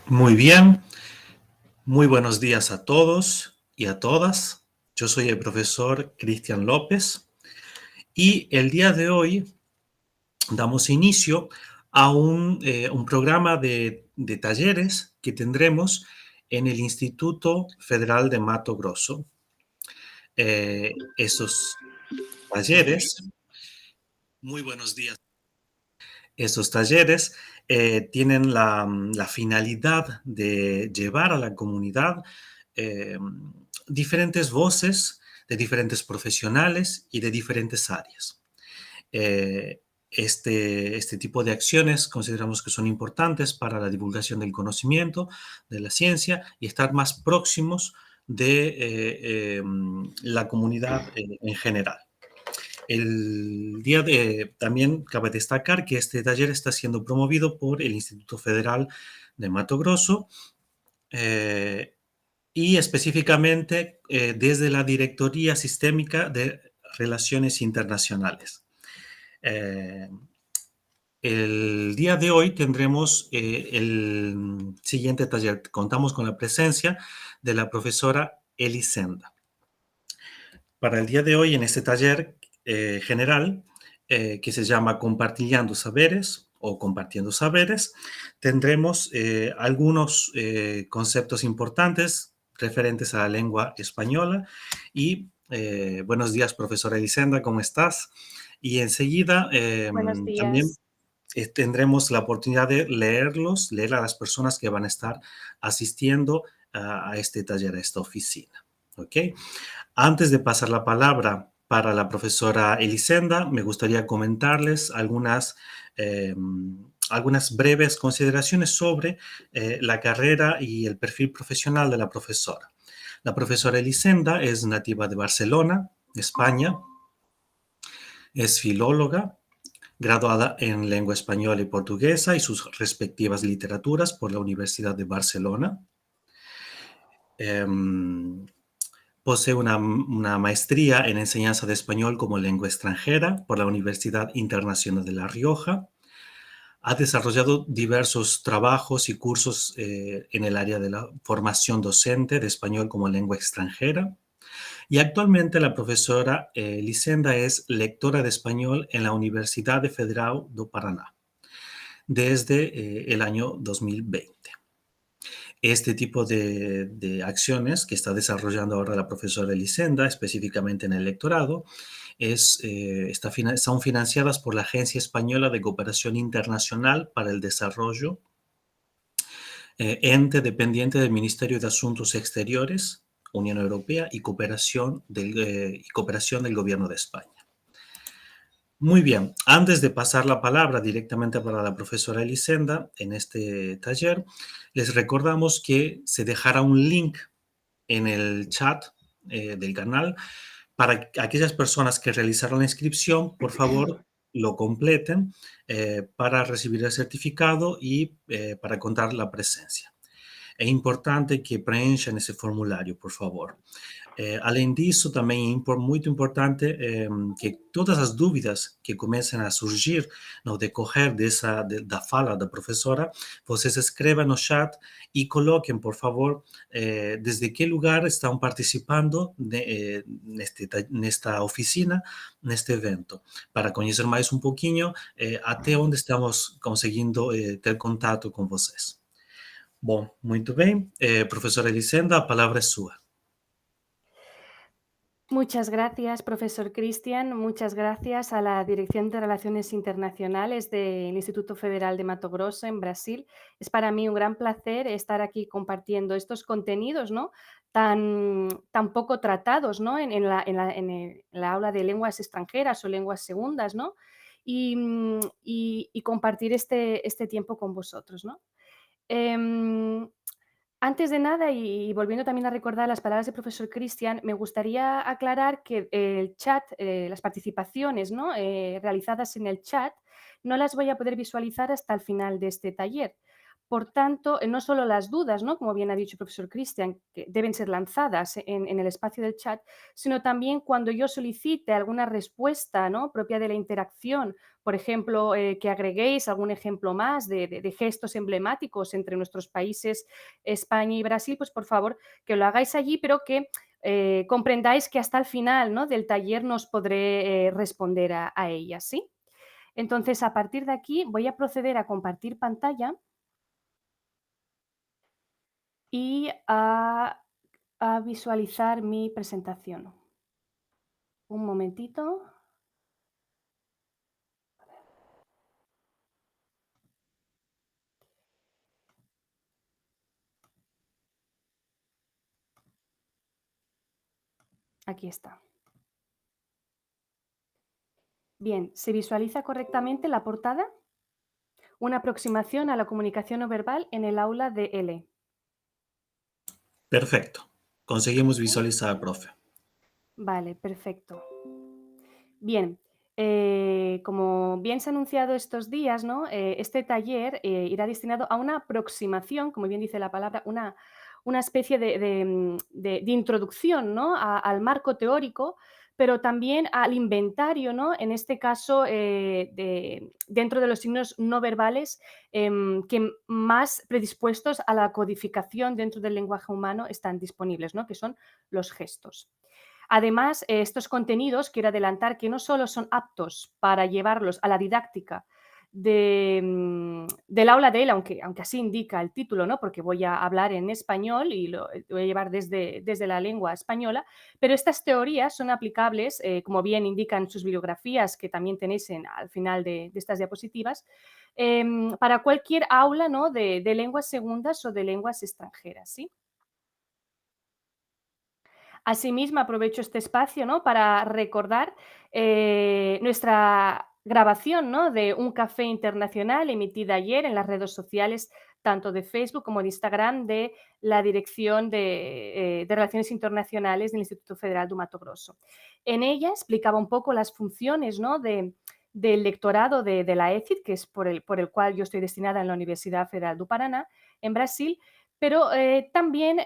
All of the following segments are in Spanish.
Muy bien, muy buenos días a todos y a todas. Yo soy el profesor Cristian López y el día de hoy damos inicio a un programa de talleres que tendremos en el Instituto Federal de Mato Grosso. Esos talleres, muy buenos días. Esos talleres tienen la finalidad de llevar a la comunidad eh, diferentes voces de diferentes profesionales y de diferentes áreas. Eh, este tipo de acciones consideramos que son importantes para la divulgación del conocimiento, de la ciencia y estar más próximos de la comunidad en general. También cabe destacar que este taller está siendo promovido por el Instituto Federal de Mato Grosso eh, y específicamente desde la Directoría Sistémica de Relaciones Internacionales. Eh, el día de hoy tendremos el siguiente taller. Contamos con la presencia de la profesora Elisenda. Para el día de hoy, en este taller general, que se llama Compartiendo Saberes o Compartiendo Saberes, tendremos algunos conceptos importantes referentes a la lengua española. Y buenos días, profesora Elisenda, ¿cómo estás? Y enseguida Buenos también días. tendremos la oportunidad de leer a las personas que van a estar asistiendo a este taller, a esta oficina. ¿Ok? Antes de pasar la palabra para la profesora Elisenda, me gustaría comentarles eh, algunas breves consideraciones sobre la carrera y el perfil profesional de la profesora. La profesora Elisenda es nativa de Barcelona, España, es filóloga, graduada en lengua española y portuguesa y sus respectivas literaturas por la Universidad de Barcelona. Posee una maestría en enseñanza de español como lengua extranjera por la Universidad Internacional de La Rioja. Ha desarrollado diversos trabajos y cursos en el área de la formación docente de español como lengua extranjera. Y actualmente la profesora Elisenda es lectora de español en la Universidad Federal do Paraná desde el año 2020. Este tipo de acciones que está desarrollando ahora la profesora Elisenda, específicamente en el lectorado, son financiadas por la Agencia Española de Cooperación Internacional para el Desarrollo, ente dependiente del Ministerio de Asuntos Exteriores, Unión Europea y Cooperación del Gobierno de España. Muy bien, antes de pasar la palabra directamente para la profesora Elisenda en este taller, les recordamos que se dejará un link en el chat del canal para aquellas personas que realizaron la inscripción, por favor, lo completen para recibir el certificado y para contar la presencia. Es importante que preenchan ese formulario, por favor. Além disso, também é muito importante que todas as dúvidas que comecem a surgir no decorrer da fala da professora, vocês escrevam no chat e coloquem, por favor, desde que lugar estão participando nesta oficina, neste evento, para conhecer mais um pouquinho até onde estamos conseguindo ter contato com vocês. Bom, muito bem. Professora Elisenda, a palavra é sua. Muchas gracias, profesor Cristian. Muchas gracias a la Dirección de Relaciones Internacionales del Instituto Federal de Mato Grosso en Brasil. Es para mí un gran placer estar aquí compartiendo estos contenidos, ¿no? tan poco tratados, ¿no? en la aula de lenguas extranjeras o lenguas segundas, ¿no? Y compartir este tiempo con vosotros, ¿no? Em, Antes de nada, y volviendo también a recordar las palabras del profesor Cristian, me gustaría aclarar que el chat, las participaciones, ¿no? Realizadas en el chat, no las voy a poder visualizar hasta el final de este taller, Por tanto, no solo las dudas, ¿no? Como bien ha dicho el profesor Cristian, que deben ser lanzadas en el espacio del chat, sino también cuando yo solicite alguna respuesta, ¿no? Propia de la interacción, por ejemplo, que agreguéis algún ejemplo más de gestos emblemáticos entre nuestros países, España y Brasil, pues por favor que lo hagáis allí, pero que comprendáis que hasta el final, ¿no? Del taller nos podré responder a ellas, ¿sí? Entonces, a partir de aquí voy a proceder a compartir pantalla y a visualizar mi presentación. Un momentito. Aquí está. Bien, ¿se visualiza correctamente la portada? Una aproximación a la comunicación no verbal en el aula de L. Perfecto. Conseguimos ¿Sí? visualizar, profe. Vale, perfecto. Bien, como bien se ha anunciado estos días, ¿no? Este taller irá destinado a una aproximación, como bien dice la palabra, una especie de introducción, ¿no? Al marco teórico, pero también al inventario, ¿no? En este caso, dentro de los signos no verbales que más predispuestos a la codificación dentro del lenguaje humano están disponibles, ¿no? Que son los gestos. Además, estos contenidos, quiero adelantar que no solo son aptos para llevarlos a la didáctica del aula de él, aunque así indica el título, ¿no? Porque voy a hablar en español y lo voy a llevar desde la lengua española, pero estas teorías son aplicables, como bien indican sus bibliografías, que también tenéis al final de estas diapositivas, para cualquier aula, ¿no? De lenguas segundas o de lenguas extranjeras, ¿sí? Asimismo, aprovecho este espacio, ¿no? Para recordar nuestra grabación, ¿no? De un café internacional emitida ayer en las redes sociales, tanto de Facebook como de Instagram, de la Dirección de Relaciones Internacionales del Instituto Federal de Mato Grosso. En ella explicaba un poco las funciones, ¿no? Del lectorado de la ECID, que es por el cual yo estoy destinada en la Universidad Federal do Paraná, en Brasil, pero también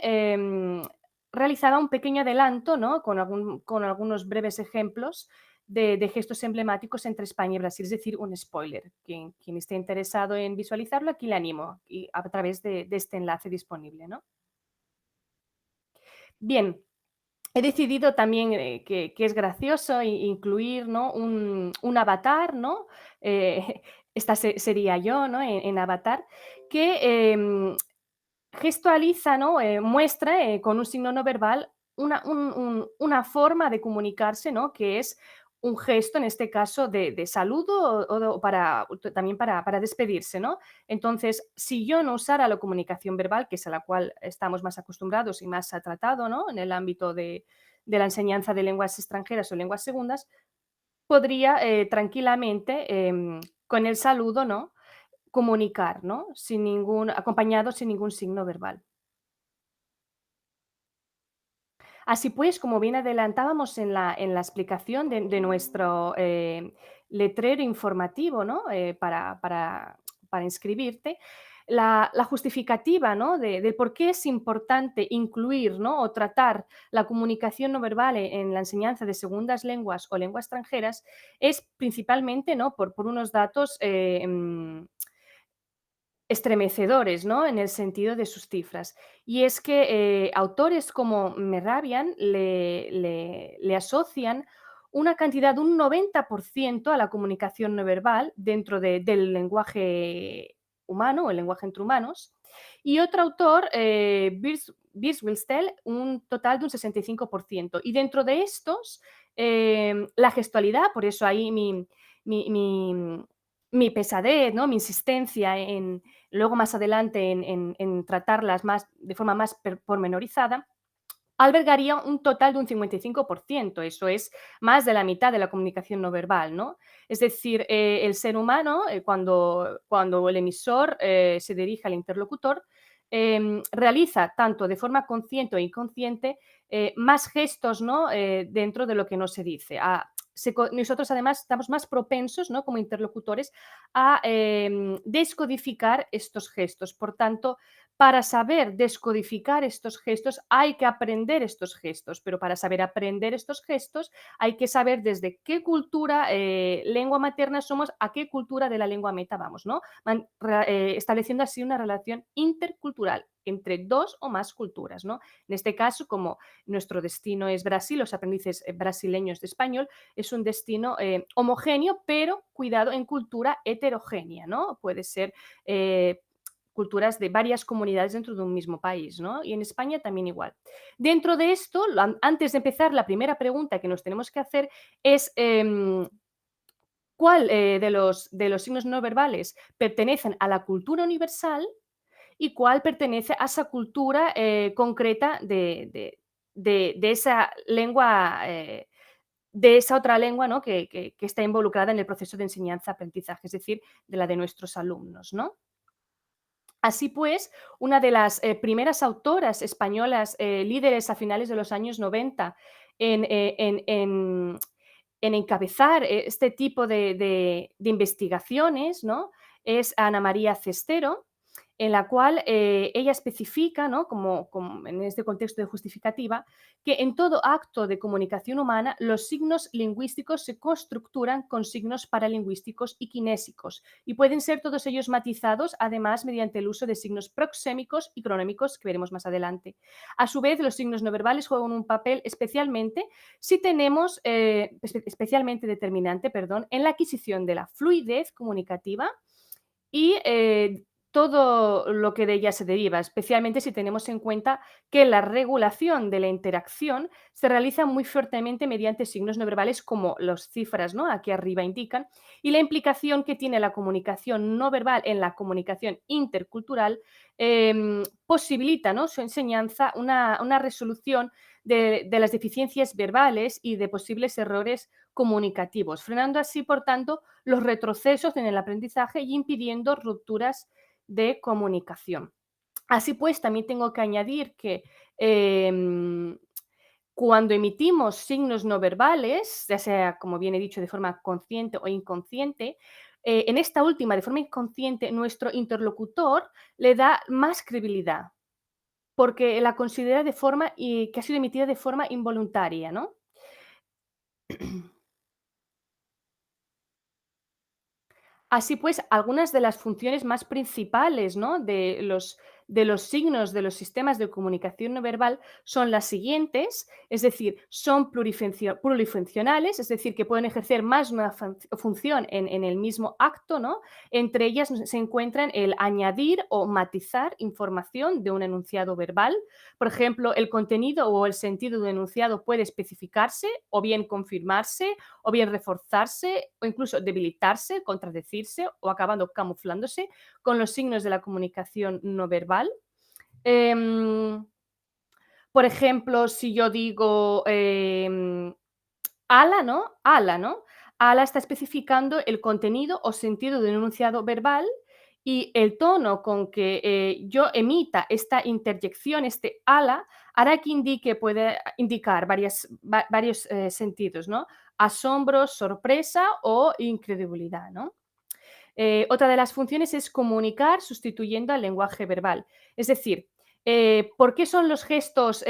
realizaba un pequeño adelanto, ¿no? Con algunos breves ejemplos de gestos emblemáticos entre España y Brasil, es decir, un spoiler. Quien esté interesado en visualizarlo, aquí le animo y a través de este enlace disponible, ¿no? Bien, he decidido también que es gracioso incluir, ¿no? Un avatar, ¿no? Eh, esta sería yo, ¿no? En avatar, que gestualiza, ¿no? Muestra con un signo no verbal una forma de comunicarse, ¿no? Que es un gesto, en este caso, de saludo o también para despedirse, ¿no? Entonces, si yo no usara la comunicación verbal, que es a la cual estamos más acostumbrados y más ha tratado, ¿no? En el ámbito de la enseñanza de lenguas extranjeras o lenguas segundas, podría tranquilamente, con el saludo, ¿no? Comunicar, ¿no? Acompañado sin ningún signo verbal. Así pues, como bien adelantábamos en la explicación de nuestro letrero informativo, ¿no? Para inscribirte, la justificativa, ¿no? Del por qué es importante incluir, ¿no? O tratar la comunicación no verbal en la enseñanza de segundas lenguas o lenguas extranjeras es principalmente, ¿no? Por unos datos estremecedores, ¿no? En el sentido de sus cifras. Y es que autores como Mehrabian le asocian una cantidad de un 90% a la comunicación no verbal dentro del lenguaje humano o el lenguaje entre humanos. Y otro autor, Birswilstel, un total de un 65%. Y dentro de estos, la gestualidad, por eso ahí mi, mi- mi pesadez, ¿no? Mi insistencia luego más adelante en tratarlas de forma más pormenorizada, albergaría un total de un 55%. Eso es más de la mitad de la comunicación no verbal, ¿no? Es decir, el ser humano, cuando el emisor se dirige al interlocutor, realiza tanto de forma consciente o inconsciente más gestos, ¿no? Dentro de lo que no se dice. nosotros además estamos más propensos, ¿no?, como interlocutores a descodificar estos gestos. Por tanto, para saber descodificar estos gestos hay que aprender estos gestos, pero para saber aprender estos gestos hay que saber desde qué cultura, lengua materna somos, a qué cultura de la lengua meta vamos, ¿no? Estableciendo así una relación intercultural entre dos o más culturas, ¿no? En este caso, como nuestro destino es Brasil, los aprendices brasileños de español, es un destino homogéneo, pero cuidado, en cultura heterogénea, ¿no? Puede ser culturas de varias comunidades dentro de un mismo país, ¿no? Y en España también igual. Dentro de esto, antes de empezar, la primera pregunta que nos tenemos que hacer es ¿cuál de los signos no verbales pertenecen a la cultura universal y cuál pertenece a esa cultura concreta de esa lengua, de esa otra lengua, ¿no?, que está involucrada en el proceso de enseñanza-aprendizaje, es decir, de la de nuestros alumnos, ¿no? Así pues, una de las primeras autoras españolas líderes a finales de los años 90 en, en encabezar este tipo de investigaciones, ¿no?, es Ana María Cestero, en la cual ella especifica, ¿no?, como en este contexto de justificativa, que en todo acto de comunicación humana los signos lingüísticos se constructuran con signos paralingüísticos y kinésicos y pueden ser todos ellos matizados además mediante el uso de signos proxémicos y cronómicos que veremos más adelante. A su vez, los signos no verbales juegan un papel especialmente si tenemos, especialmente determinante, perdón, en la adquisición de la fluidez comunicativa y todo lo que de ella se deriva, especialmente si tenemos en cuenta que la regulación de la interacción se realiza muy fuertemente mediante signos no verbales como las cifras, ¿no?, aquí arriba indican, y la implicación que tiene la comunicación no verbal en la comunicación intercultural posibilita, ¿no?, su enseñanza, una resolución de las deficiencias verbales y de posibles errores comunicativos, frenando así, por tanto, los retrocesos en el aprendizaje y impidiendo rupturas de comunicación. Así pues, también tengo que añadir que cuando emitimos signos no verbales, ya sea, como bien he dicho, de forma consciente o inconsciente, en esta última, de forma inconsciente, nuestro interlocutor le da más credibilidad, porque la considera de forma y que ha sido emitida de forma involuntaria, ¿no? Así pues, algunas de las funciones más principales, ¿no?, de los signos de los sistemas de comunicación no verbal son las siguientes, es decir, son plurifuncionales, es decir, que pueden ejercer más de una función en el mismo acto, ¿no? Entre ellas se encuentran el añadir o matizar información de un enunciado verbal. Por ejemplo, el contenido o el sentido de un enunciado puede especificarse o bien confirmarse o bien reforzarse o incluso debilitarse, contradecirse o acabando camuflándose con los signos de la comunicación no verbal. Em, por ejemplo, si yo digo ala, ¿no? Ala, ¿no? Ala está especificando el contenido o sentido de un enunciado verbal y el tono con que yo emita esta interjección, este ala, hará que puede indicar varios sentidos, ¿no? Asombro, sorpresa o incredulidad, ¿no? Otra de las funciones es comunicar sustituyendo al lenguaje verbal. Es decir, ¿por qué son los gestos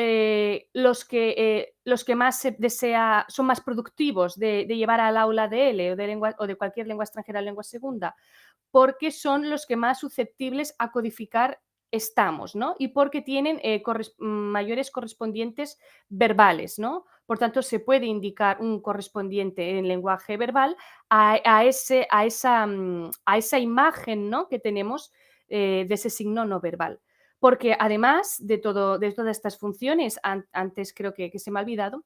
los que más se desea, son más productivos de llevar al aula de L o de cualquier lengua extranjera a lengua segunda? Porque son los que más susceptibles a codificar estamos, ¿no? Y porque tienen mayores correspondientes verbales, ¿no? Por tanto, se puede indicar un correspondiente en lenguaje verbal a esa imagen, ¿no?, que tenemos de ese signo no verbal. Porque además de todas estas funciones, antes creo que se me ha olvidado,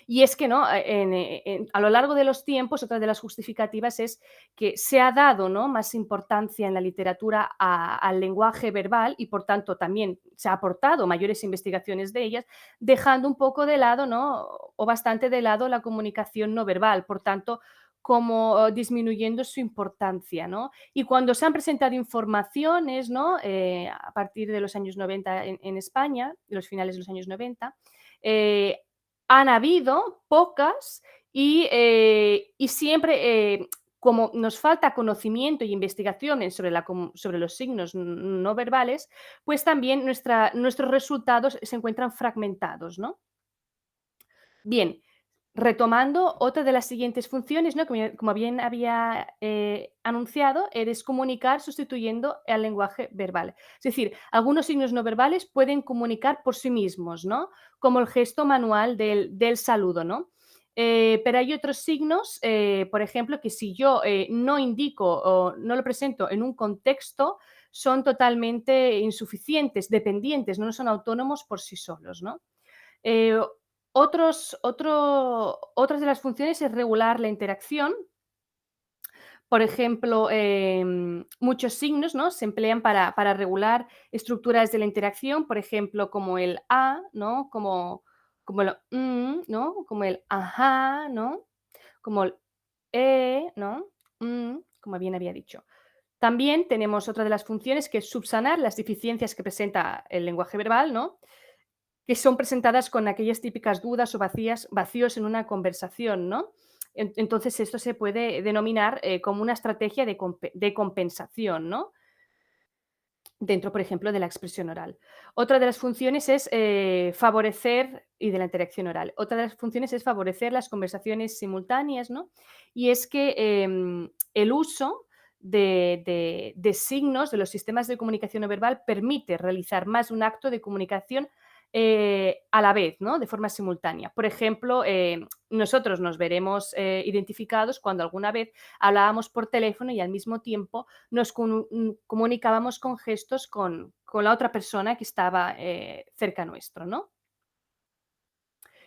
y es que, ¿no?, a lo largo de los tiempos, otra de las justificativas es que se ha dado, ¿no?, más importancia en la literatura al lenguaje verbal y, por tanto, también se ha aportado mayores investigaciones de ellas, dejando un poco de lado, ¿no?, o bastante de lado la comunicación no verbal, por tanto, como disminuyendo su importancia, ¿no? Y cuando se han presentado informaciones, ¿no?, a partir de los años 90 en España, de los finales de los años 90, han habido pocas Y siempre, como nos falta conocimiento y investigaciones sobre los signos no verbales, pues también nuestros resultados se encuentran fragmentados, ¿no? Bien, retomando, otra de las siguientes funciones, ¿no? Como bien había anunciado, es comunicar sustituyendo al lenguaje verbal. Es decir, algunos signos no verbales pueden comunicar por sí mismos, ¿no? Como el gesto manual del saludo, ¿no? Pero hay otros signos, por ejemplo, que si yo no indico o no lo presento en un contexto, son totalmente insuficientes, dependientes, no son autónomos por sí solos, ¿no? Eh, otras de las funciones es regular la interacción. Por ejemplo, muchos signos, ¿no? Se emplean para regular estructuras de la interacción, por ejemplo, como el a, ¿no? Como el ¿no? Como el ajá, ¿no? Como el ¿no? Como bien había dicho. También tenemos otra de las funciones que es subsanar las deficiencias que presenta el lenguaje verbal, ¿no? Que son presentadas con aquellas típicas dudas o vacíos en una conversación, ¿no? Entonces, esto se puede denominar como una estrategia de compensación, ¿no? Dentro, por ejemplo, de la expresión oral. Otra de las funciones es favorecer, y de la interacción oral, otra de las funciones es favorecer las conversaciones simultáneas, ¿no? Y es que el uso de signos de los sistemas de comunicación no verbal permite realizar más de un acto de comunicación a la vez, ¿no? De forma simultánea. Por ejemplo, nosotros nos veremos identificados cuando alguna vez hablábamos por teléfono y al mismo tiempo nos comunicábamos con gestos con la otra persona que estaba cerca nuestro, ¿no?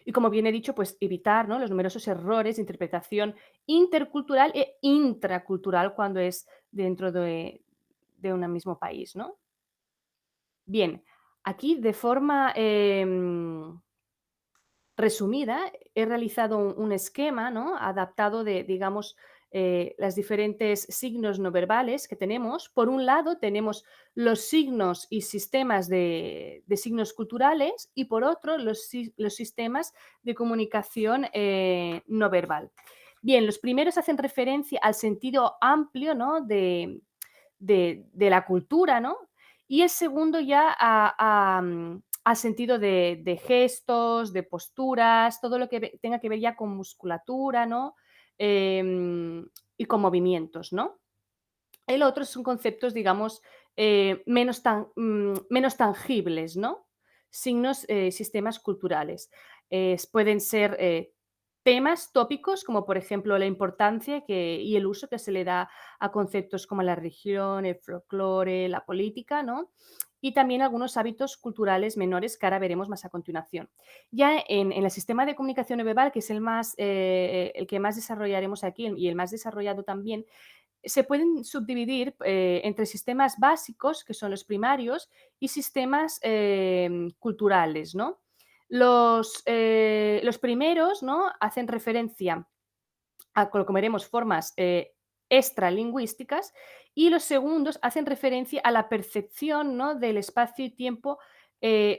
Y como bien he dicho, pues evitar, ¿no? Los numerosos errores de interpretación intercultural e intracultural cuando es dentro de un mismo país, ¿no? Bien, aquí de forma resumida, he realizado un esquema, ¿no? Adaptado de, digamos, las diferentes signos no verbales que tenemos. Por un lado, tenemos los signos y sistemas de signos culturales y por otro, los sistemas de comunicación no verbal. Bien, los primeros hacen referencia al sentido amplio, ¿no? De la cultura, ¿no? Y el segundo ya al sentido de gestos, de posturas, todo lo que tenga que ver ya con musculatura, ¿no? Y con movimientos, ¿no? El otro son conceptos, digamos, menos tangibles, ¿no? Signos, sistemas culturales. Pueden ser temas, tópicos, como por ejemplo la importancia y el uso que se le da a conceptos como la religión, el folclore, la política, ¿no? Y también algunos hábitos culturales menores que ahora veremos más a continuación. Ya en el sistema de comunicación no verbal, que es el que más desarrollaremos aquí y el más desarrollado también, se pueden subdividir entre sistemas básicos, que son los primarios, y sistemas culturales, ¿no? Los primeros, ¿no? Hacen referencia a, como veremos, formas extralingüísticas, y los segundos hacen referencia a la percepción, ¿no? Del espacio y tiempo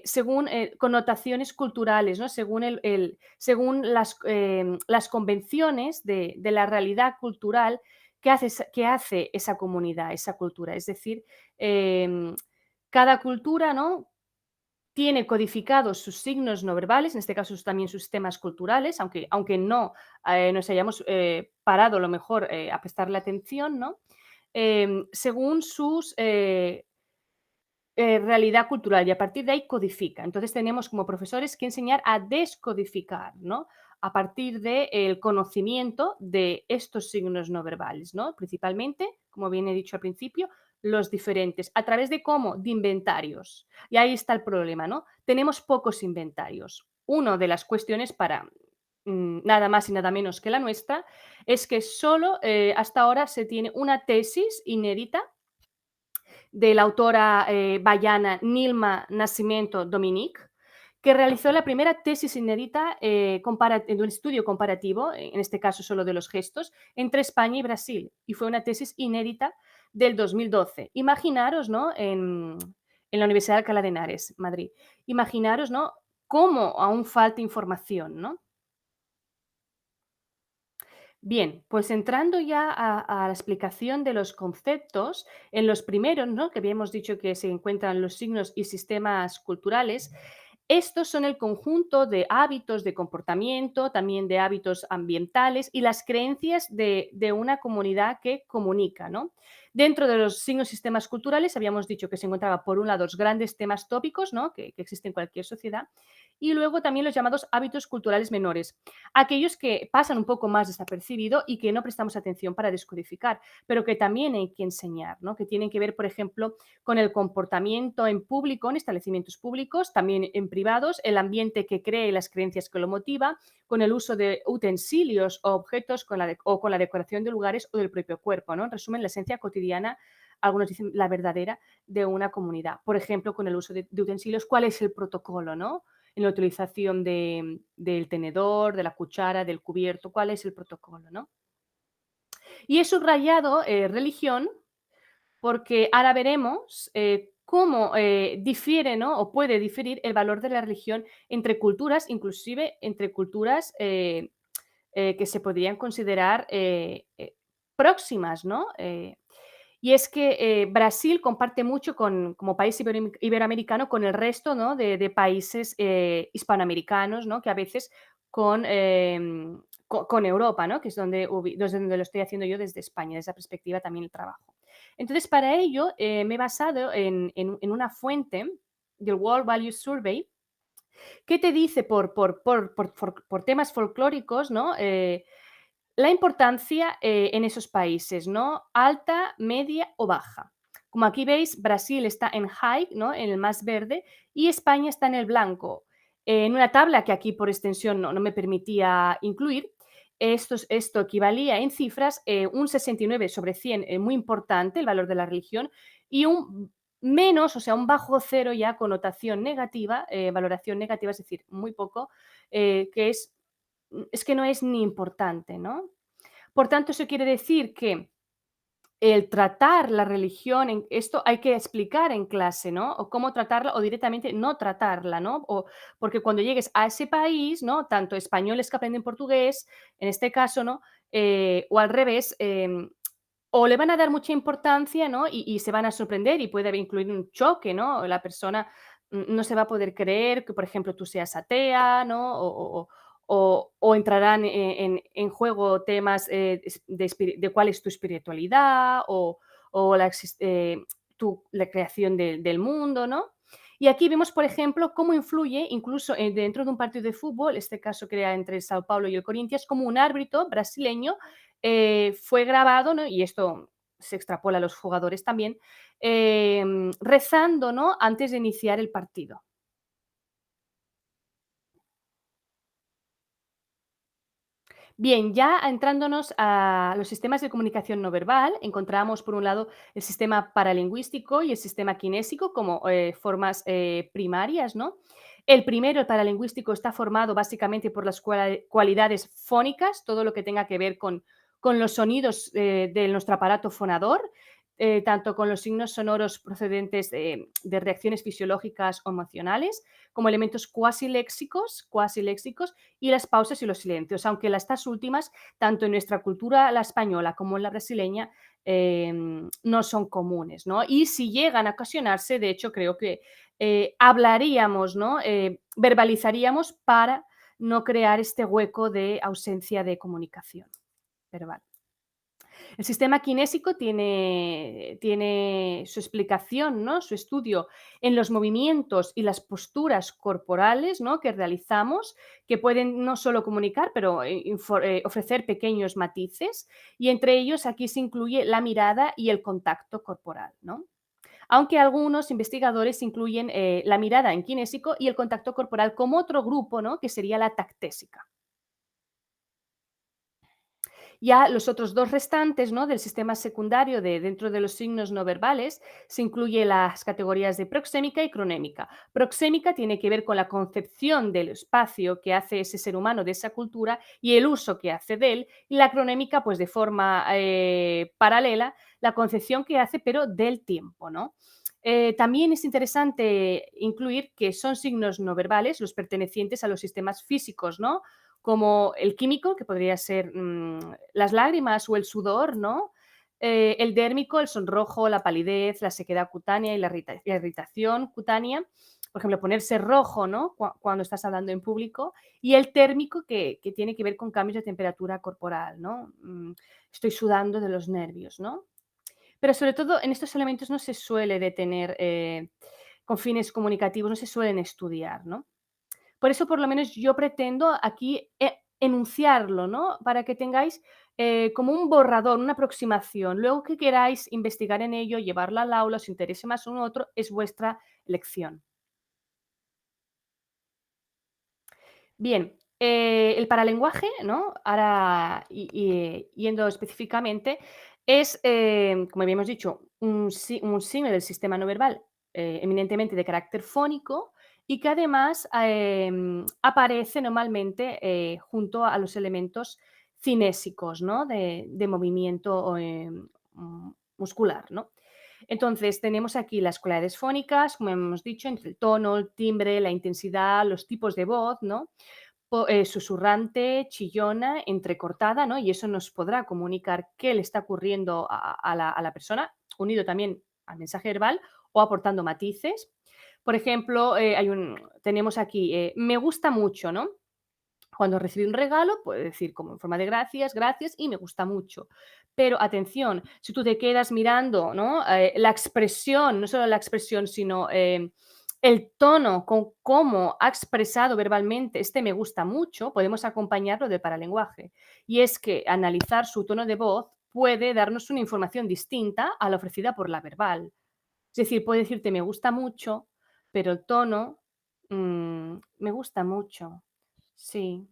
según connotaciones culturales, ¿no? Según las convenciones de la realidad cultural que hace esa comunidad, esa cultura. Es decir, cada cultura, ¿no? Tiene codificados sus signos no verbales, en este caso también sus temas culturales, aunque no nos hayamos parado a lo mejor a prestarle atención, ¿no? Según sus realidad cultural, y a partir de ahí codifica. Entonces tenemos como profesores que enseñar a descodificar, ¿no? A partir del conocimiento de estos signos no verbales, ¿no? Principalmente, como bien he dicho al principio, los diferentes. ¿A través de cómo? De inventarios. Y ahí está el problema, ¿no? Tenemos pocos inventarios. Una de las cuestiones para nada más y nada menos que la nuestra es que solo hasta ahora se tiene una tesis inédita de la autora baiana Nilma Nascimento Dominic, que realizó la primera tesis inédita en un estudio comparativo, en este caso solo de los gestos, entre España y Brasil. Y fue una tesis inédita del 2012. Imaginaros, ¿no? En la Universidad de Alcalá de Henares, Madrid. Imaginaros, ¿no? Cómo aún falta información, ¿no? Bien, pues entrando ya a la explicación de los conceptos, en los primeros, ¿no? Que habíamos dicho que se encuentran los signos y sistemas culturales, estos son el conjunto de hábitos de comportamiento, también de hábitos ambientales y las creencias de una comunidad que comunica, ¿no? Dentro de los signos y sistemas culturales habíamos dicho que se encontraba, por un lado, los grandes temas tópicos, ¿no? Que existen en cualquier sociedad, y luego también los llamados hábitos culturales menores, aquellos que pasan un poco más desapercibido y que no prestamos atención para descodificar, pero que también hay que enseñar, ¿no? Que tienen que ver, por ejemplo, con el comportamiento en público, en establecimientos públicos, también en privados, el ambiente que crea y las creencias que lo motiva, con el uso de utensilios o objetos o con la decoración de lugares o del propio cuerpo, ¿no? En resumen, la esencia cotidiana, algunos dicen la verdadera, de una comunidad. Por ejemplo, con el uso de utensilios, ¿cuál es el protocolo, no? En la utilización del tenedor, de la cuchara, del cubierto, cuál es el protocolo, ¿no? Y he subrayado religión porque ahora veremos cómo difiere, ¿no? O puede diferir el valor de la religión entre culturas, inclusive entre culturas que se podrían considerar próximas, ¿no? Y es que Brasil comparte mucho como país iberoamericano con el resto, ¿no? de países hispanoamericanos, ¿no? Que a veces con, con Europa, ¿no? Que es desde donde lo estoy haciendo yo desde España, desde esa perspectiva también el trabajo. Entonces, para ello me he basado en una fuente del World Value Survey que te dice por temas folclóricos, ¿no? La importancia en esos países, ¿no? Alta, media o baja. Como aquí veis, Brasil está en high, ¿no? En el más verde, y España está en el blanco. En una tabla que aquí por extensión no me permitía incluir, esto equivalía en cifras un 69 sobre 100, muy importante el valor de la religión, y un menos, o sea, un bajo cero ya connotación negativa, valoración negativa, es decir, muy poco, que es que no es ni importante, ¿no? Por tanto, eso quiere decir que el tratar la religión, esto hay que explicar en clase, ¿no? O cómo tratarla o directamente no tratarla, ¿no? O, porque cuando llegues a ese país, ¿no? Tanto españoles que aprenden portugués, en este caso, ¿no? O al revés, o le van a dar mucha importancia, ¿no? Y se van a sorprender y puede incluir un choque, ¿no? La persona no se va a poder creer que, por ejemplo, tú seas atea, ¿no? O entrarán en juego temas de cuál es tu espiritualidad o la creación del mundo, ¿no? Y aquí vemos, por ejemplo, cómo influye incluso dentro de un partido de fútbol, este caso que era entre el Sao Paulo y el Corinthians, como un árbitro brasileño fue grabado, ¿no? Y esto se extrapola a los jugadores también, rezando, ¿no? Antes de iniciar el partido. Bien, ya entrándonos a los sistemas de comunicación no verbal, encontramos por un lado el sistema paralingüístico y el sistema kinésico como formas primarias, ¿no? El primero, el paralingüístico, está formado básicamente por las cualidades fónicas, todo lo que tenga que ver con los sonidos de nuestro aparato fonador, tanto con los signos sonoros procedentes de reacciones fisiológicas o emocionales, como elementos cuasi léxicos y las pausas y los silencios, aunque estas últimas, tanto en nuestra cultura, la española, como en la brasileña, no son comunes, ¿no? Y si llegan a ocasionarse, de hecho, creo que hablaríamos, ¿no? Verbalizaríamos para no crear este hueco de ausencia de comunicación verbal. El sistema kinésico tiene su explicación, ¿no? Su estudio en los movimientos y las posturas corporales, ¿no? Que realizamos, que pueden no solo comunicar, pero ofrecer pequeños matices. Y entre ellos aquí se incluye la mirada y el contacto corporal, ¿no? Aunque algunos investigadores incluyen la mirada en kinésico y el contacto corporal como otro grupo, ¿no? Que sería la tactésica. Ya los otros dos restantes, ¿no? Del sistema secundario dentro de los signos no verbales se incluye las categorías de proxémica y cronémica. Proxémica tiene que ver con la concepción del espacio que hace ese ser humano de esa cultura y el uso que hace de él, y la cronémica, pues de forma paralela, la concepción que hace pero del tiempo, ¿no? También es interesante incluir que son signos no verbales los pertenecientes a los sistemas físicos, ¿no? como el químico, que podría ser las lágrimas o el sudor, ¿no? El dérmico, el sonrojo, la palidez, la sequedad cutánea y la irritación cutánea. Por ejemplo, ponerse rojo, ¿no? Cuando estás hablando en público. Y el térmico, que tiene que ver con cambios de temperatura corporal, ¿no? Estoy sudando de los nervios, ¿no? Pero sobre todo en estos elementos no se suele detener con fines comunicativos, no se suelen estudiar, ¿no? Por eso, por lo menos, yo pretendo aquí enunciarlo, ¿no? Para que tengáis como un borrador, una aproximación. Luego que queráis investigar en ello, llevarlo al aula, os interese más uno u otro, es vuestra elección. Bien, el paralenguaje, ¿no? Ahora, yendo específicamente, es, como habíamos dicho, un signo del sistema no verbal eminentemente de carácter fónico y que además aparece normalmente junto a los elementos cinésicos, ¿no? De movimiento muscular, ¿no? Entonces, tenemos aquí las cualidades fónicas, como hemos dicho, entre el tono, el timbre, la intensidad, los tipos de voz, ¿no? Susurrante, chillona, entrecortada, ¿no? Y eso nos podrá comunicar qué le está ocurriendo a la persona, unido también al mensaje verbal o aportando matices. Por ejemplo, tenemos aquí, me gusta mucho, ¿no? Cuando recibí un regalo, puede decir como en forma de gracias, gracias y me gusta mucho. Pero atención, si tú te quedas mirando, ¿no? La expresión, no solo la expresión, sino el tono con cómo ha expresado verbalmente este me gusta mucho, podemos acompañarlo del paralenguaje. Y es que analizar su tono de voz puede darnos una información distinta a la ofrecida por la verbal. Es decir, puede decirte me gusta mucho, pero el tono, me gusta mucho. Sí,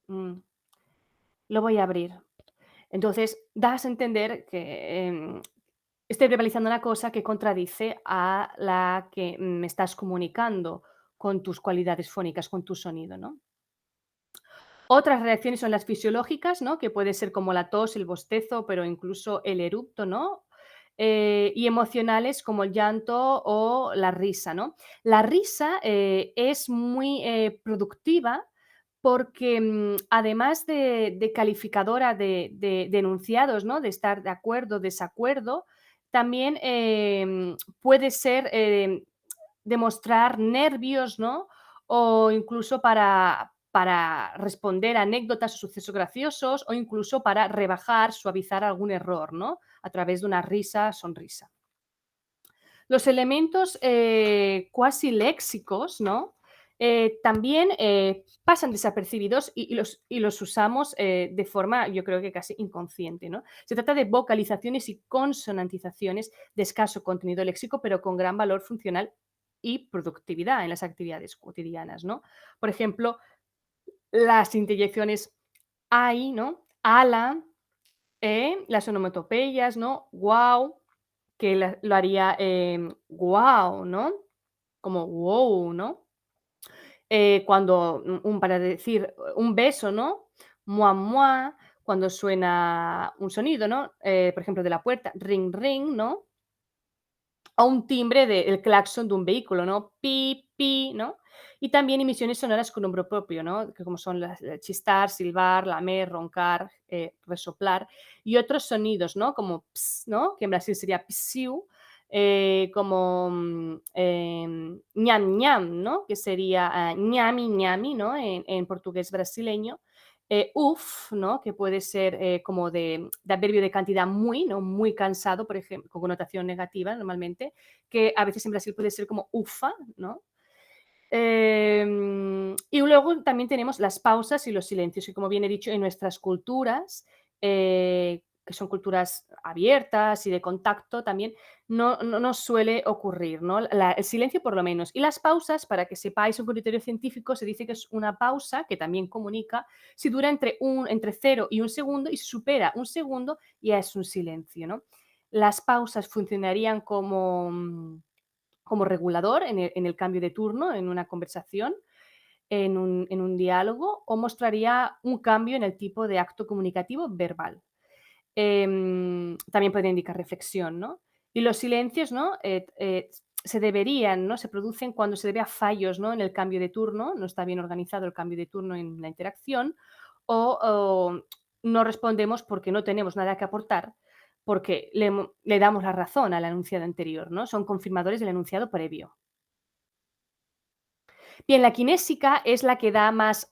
mm, lo voy a abrir. Entonces, das a entender que estoy verbalizando una cosa que contradice a la que me estás comunicando con tus cualidades fónicas, con tu sonido, ¿no? Otras reacciones son las fisiológicas, ¿no? Que puede ser como la tos, el bostezo, pero incluso el eructo, ¿no? Y emocionales como el llanto o la risa, ¿no? La risa es muy productiva porque además de calificadora de enunciados, ¿no? De estar de acuerdo, desacuerdo, también puede ser demostrar nervios, ¿no? O incluso para responder a anécdotas o sucesos graciosos o incluso para rebajar, suavizar algún error, ¿no? A través de una risa, sonrisa. Los elementos cuasi léxicos, ¿no? También pasan desapercibidos y los usamos de forma, yo creo que casi inconsciente, ¿no? Se trata de vocalizaciones y consonantizaciones de escaso contenido léxico, pero con gran valor funcional y productividad en las actividades cotidianas, ¿no? Por ejemplo, las interjecciones "ay", ¿no? "ala", las onomatopeyas, ¿no? "Guau", que lo haría "guau", ¿no? Como "wow", ¿no? Cuando para decir un beso, ¿no? "Mua, mua", cuando suena un sonido, ¿no? Por ejemplo, de la puerta, "ring, ring", ¿no? O un timbre del claxon de un vehículo, ¿no? Pi, pi, ¿no? Y también emisiones sonoras con nombre propio, ¿no? Que como son chistar, silbar, lamer, roncar, resoplar. Y otros sonidos, ¿no? Como ps, ¿no? Que en Brasil sería psiu, como ñam, ñam, ¿no? Que sería ñami, ñami, ¿no? En portugués brasileño. Uf, ¿no? Que puede ser como de adverbio de cantidad muy, ¿no? Muy cansado, por ejemplo, con connotación negativa normalmente, que a veces en Brasil puede ser como ufa, ¿no? Y luego también tenemos las pausas y los silencios, que como bien he dicho, en nuestras culturas, que son culturas abiertas y de contacto también, no suele ocurrir, ¿no? El silencio por lo menos. Y las pausas, para que sepáis un criterio científico, se dice que es una pausa que también comunica si dura entre 0 y 1 segundo y si supera 1 segundo ya es un silencio, ¿no? Las pausas funcionarían como regulador en el cambio de turno, en una conversación, en un diálogo, o mostraría un cambio en el tipo de acto comunicativo verbal. También puede indicar reflexión, ¿no? Y los silencios, ¿no? se deberían, ¿no? Se producen cuando se debe a fallos, ¿no? En el cambio de turno, no está bien organizado el cambio de turno en la interacción, o no respondemos porque no tenemos nada que aportar, porque le damos la razón al enunciado anterior, ¿no? Son confirmadores del enunciado previo. Bien, la kinésica es la que da más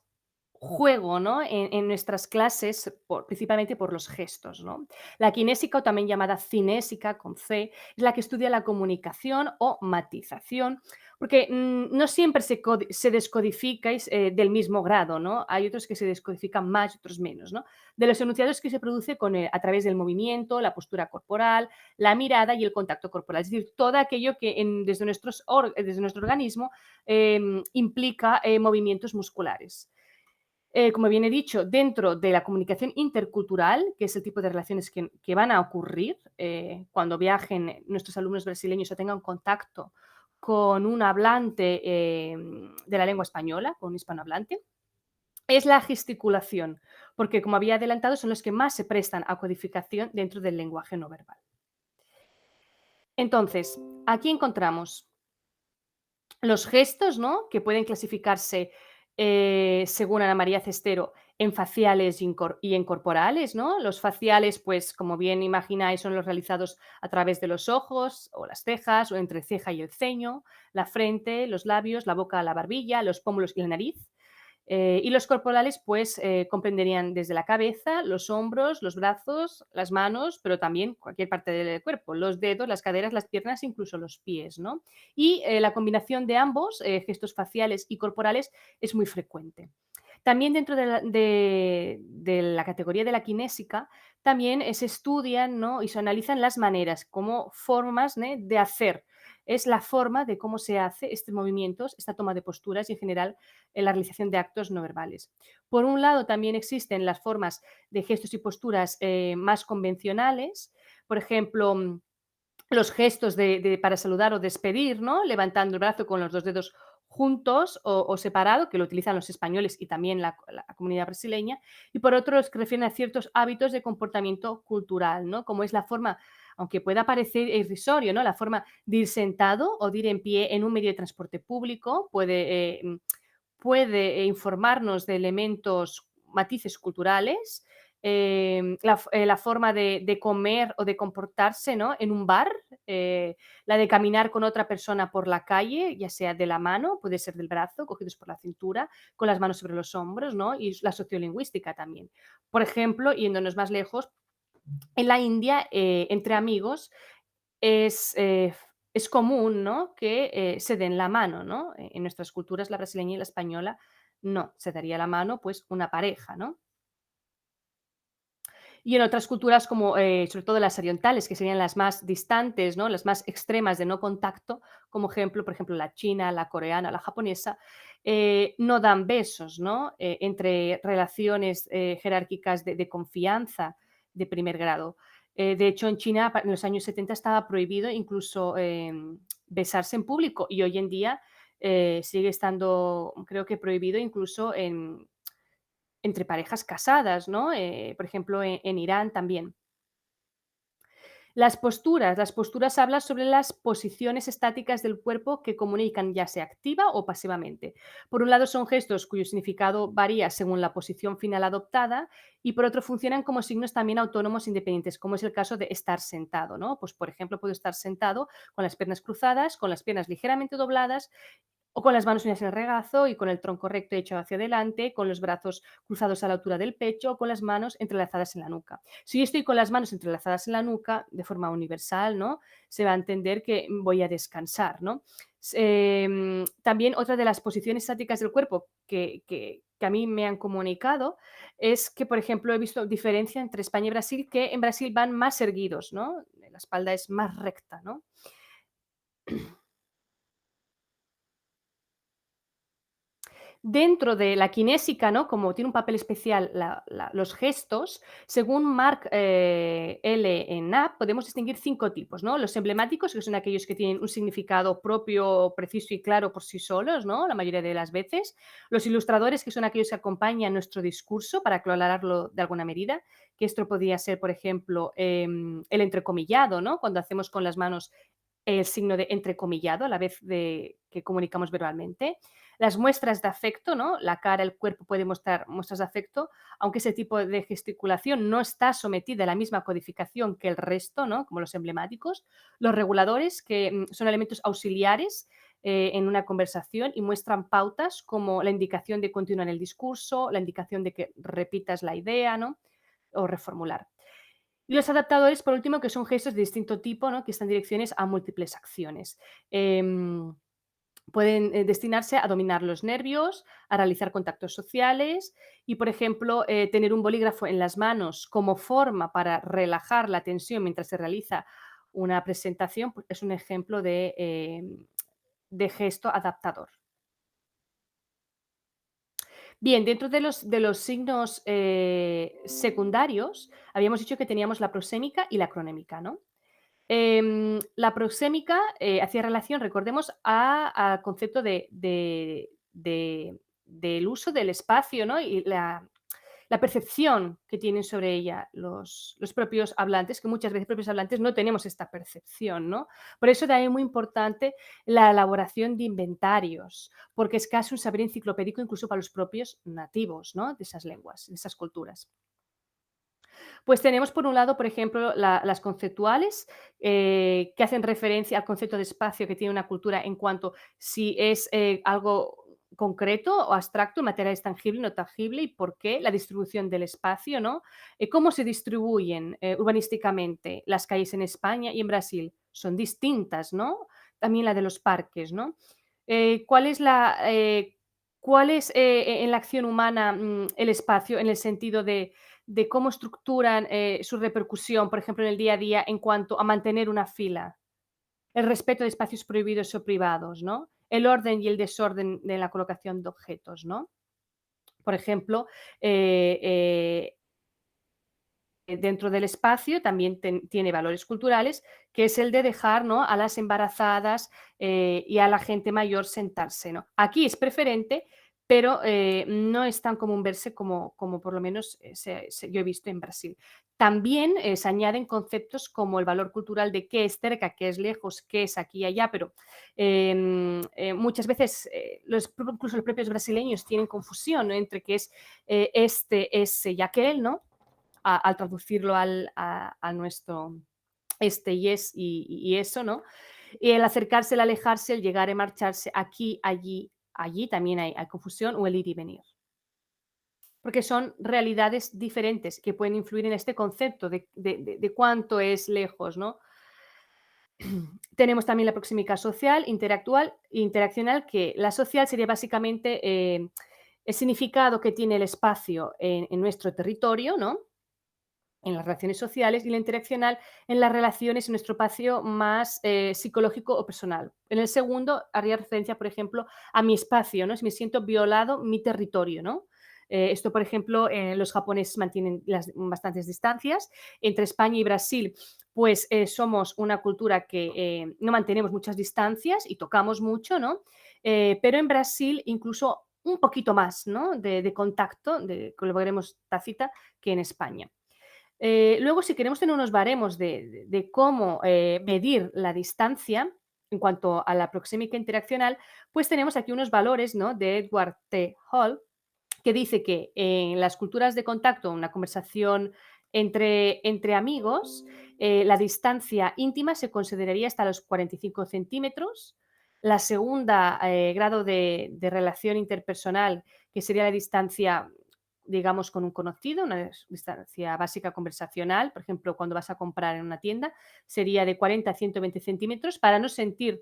juego, ¿no? En nuestras clases, principalmente por los gestos, ¿no? La kinésica, o también llamada cinésica, con C, es la que estudia la comunicación o matización, porque no siempre se descodifica del mismo grado, ¿no? Hay otros que se descodifican más y otros menos, ¿no? De los enunciados que se produce a través del movimiento, la postura corporal, la mirada y el contacto corporal, es decir, todo aquello que desde nuestro organismo implica movimientos musculares. Como bien he dicho, dentro de la comunicación intercultural, que es el tipo de relaciones que van a ocurrir cuando viajen nuestros alumnos brasileños o tengan contacto con un hablante de la lengua española, con un hispanohablante, es la gesticulación, porque como había adelantado, son los que más se prestan a codificación dentro del lenguaje no verbal. Entonces, aquí encontramos los gestos, ¿no? Que pueden clasificarse, según Ana María Cestero, en faciales y en corporales, ¿no? Los faciales, pues, como bien imagináis, son los realizados a través de los ojos o las cejas, o entre ceja y el ceño, la frente, los labios, la boca, la barbilla, los pómulos y la nariz. Y los corporales, pues, comprenderían desde la cabeza, los hombros, los brazos, las manos, pero también cualquier parte del cuerpo, los dedos, las caderas, las piernas, incluso los pies, ¿no? Y la combinación de ambos, gestos faciales y corporales, es muy frecuente. También dentro de la categoría de la kinésica, también se estudian, ¿no? Y se analizan las maneras, como formas, ¿no? De hacer. Es la forma de cómo se hace estos movimientos, esta toma de posturas y en general en la realización de actos no verbales. Por un lado, también existen las formas de gestos y posturas más convencionales, por ejemplo, los gestos para saludar o despedir, ¿no? Levantando el brazo con los dos dedos juntos o separado, que lo utilizan los españoles y también la comunidad brasileña, y por otro, los que refieren a ciertos hábitos de comportamiento cultural, ¿no? Como es la forma, aunque pueda parecer irrisorio, ¿no? La forma de ir sentado o de ir en pie en un medio de transporte público puede informarnos de elementos, matices culturales, la forma de comer o de comportarse, ¿no? En un bar, la de caminar con otra persona por la calle, ya sea de la mano, puede ser del brazo, cogidos por la cintura, con las manos sobre los hombros, ¿no? Y la sociolingüística también. Por ejemplo, yéndonos más lejos, en la India, entre amigos, es, eh, es común, ¿no? Que se den la mano, ¿no? En nuestras culturas, la brasileña y la española, no, se daría la mano, pues, una pareja, ¿no? Y en otras culturas como, sobre todo las orientales, que serían las más distantes, ¿no? Las más extremas de no contacto, como ejemplo, por ejemplo, la china, la coreana, la japonesa, no dan besos, ¿no? Entre relaciones, jerárquicas de confianza de primer grado. De hecho, en China, en los años 70 estaba prohibido incluso, besarse en público, y hoy en día, sigue estando, creo que prohibido incluso entre parejas casadas, ¿no? Por ejemplo, en Irán también. Las posturas hablan sobre las posiciones estáticas del cuerpo que comunican ya sea activa o pasivamente. Por un lado son gestos cuyo significado varía según la posición final adoptada, y por otro funcionan como signos también autónomos independientes, como es el caso de estar sentado, ¿no? Pues por ejemplo puedo estar sentado con las piernas cruzadas, con las piernas ligeramente dobladas, o con las manos unidas en el regazo y con el tronco recto hecho hacia adelante, con los brazos cruzados a la altura del pecho o con las manos entrelazadas en la nuca. Si yo estoy con las manos entrelazadas en la nuca, de forma universal, ¿no? Se va a entender que voy a descansar, ¿no? También otra de las posiciones estáticas del cuerpo que a mí me han comunicado es que, por ejemplo, he visto diferencia entre España y Brasil, que en Brasil van más erguidos, ¿no? La espalda es más recta, ¿no? Dentro de la kinésica, ¿no? Como tiene un papel especial los gestos, según Mark L. en Knapp, podemos distinguir 5 tipos, ¿no? Los emblemáticos, que son aquellos que tienen un significado propio, preciso y claro por sí solos, ¿no? La mayoría de las veces. Los ilustradores, que son aquellos que acompañan nuestro discurso para aclararlo de alguna medida, que esto podría ser, por ejemplo, el entrecomillado, ¿no? Cuando hacemos con las manos el signo de entrecomillado a la vez de que comunicamos verbalmente. Las muestras de afecto, ¿no? La cara, el cuerpo puede mostrar muestras de afecto, aunque ese tipo de gesticulación no está sometida a la misma codificación que el resto, ¿no? Como los emblemáticos. Los reguladores, que son elementos auxiliares en una conversación y muestran pautas como la indicación de continuar el discurso, la indicación de que repitas la idea, ¿no? O reformular. Y los adaptadores, por último, que son gestos de distinto tipo, ¿no? Que están direcciones a múltiples acciones. Em, Pueden destinarse a dominar los nervios, a realizar contactos sociales y, por ejemplo, tener un bolígrafo en las manos como forma para relajar la tensión mientras se realiza una presentación, pues es un ejemplo de gesto adaptador. Bien, dentro de los signos secundarios, habíamos dicho que teníamos la prosémica y la cronémica, ¿no? La proxémica, hacía relación, recordemos, al concepto del uso del espacio, ¿no? Y la percepción que tienen sobre ella los propios hablantes, que muchas veces propios hablantes no tenemos esta percepción, ¿no? Por eso de ahí es muy importante la elaboración de inventarios, porque es casi un saber enciclopédico incluso para los propios nativos, ¿no? De esas lenguas, de esas culturas. Pues tenemos por un lado, por ejemplo, las conceptuales, que hacen referencia al concepto de espacio que tiene una cultura en cuanto si es algo concreto o abstracto, material es tangible, no tangible, y por qué, la distribución del espacio, ¿no? Cómo se distribuyen urbanísticamente las calles en España y en Brasil. Son distintas, ¿no? También la de los parques, ¿no? ¿Cuál es cuál es en la acción humana el espacio en el sentido de cómo estructuran su repercusión, por ejemplo, en el día a día en cuanto a mantener una fila, el respeto de espacios prohibidos o privados, ¿no? El orden y el desorden de la colocación de objetos, ¿no? Por ejemplo, eh, dentro del espacio también tiene valores culturales, que es el de dejar, ¿no? A las embarazadas y a la gente mayor sentarse, ¿no? Aquí es preferente, pero no es tan común verse como por lo menos yo he visto en Brasil. También se añaden conceptos como el valor cultural de qué es cerca, qué es lejos, qué es aquí y allá, pero muchas veces incluso los propios brasileños tienen confusión, ¿no? Entre qué es este, ese y aquel, ¿no? Al traducirlo a nuestro este y es y eso, ¿no? Y el acercarse, el alejarse, el llegar y marcharse, aquí, allí, allí también hay confusión o el ir y venir. Porque son realidades diferentes que pueden influir en este concepto de cuánto es lejos, ¿no? Tenemos también la proximidad social, interactual e interaccional, que la social sería básicamente el significado que tiene el espacio en nuestro territorio, ¿no? En las relaciones sociales y la interaccional en las relaciones en nuestro espacio más psicológico o personal. En el segundo haría referencia, por ejemplo, a mi espacio, ¿no? Si me siento violado, mi territorio, ¿no? Esto, por ejemplo, los japoneses mantienen bastantes distancias. Entre España y Brasil, pues somos una cultura que no mantenemos muchas distancias y tocamos mucho, ¿no? Pero en Brasil incluso un poquito más, ¿no? De contacto, que lo veremos tácita, que en España. Luego, si queremos tener unos baremos de cómo medir la distancia en cuanto a la proxémica interaccional, pues tenemos aquí unos valores, ¿no? De Edward T. Hall, que dice que en las culturas de contacto, una conversación entre amigos, la distancia íntima se consideraría hasta los 45 centímetros. La segunda grado de relación interpersonal, que sería la distancia, digamos, con un conocido, una distancia básica conversacional, por ejemplo, cuando vas a comprar en una tienda, sería de 40 a 120 centímetros para no sentir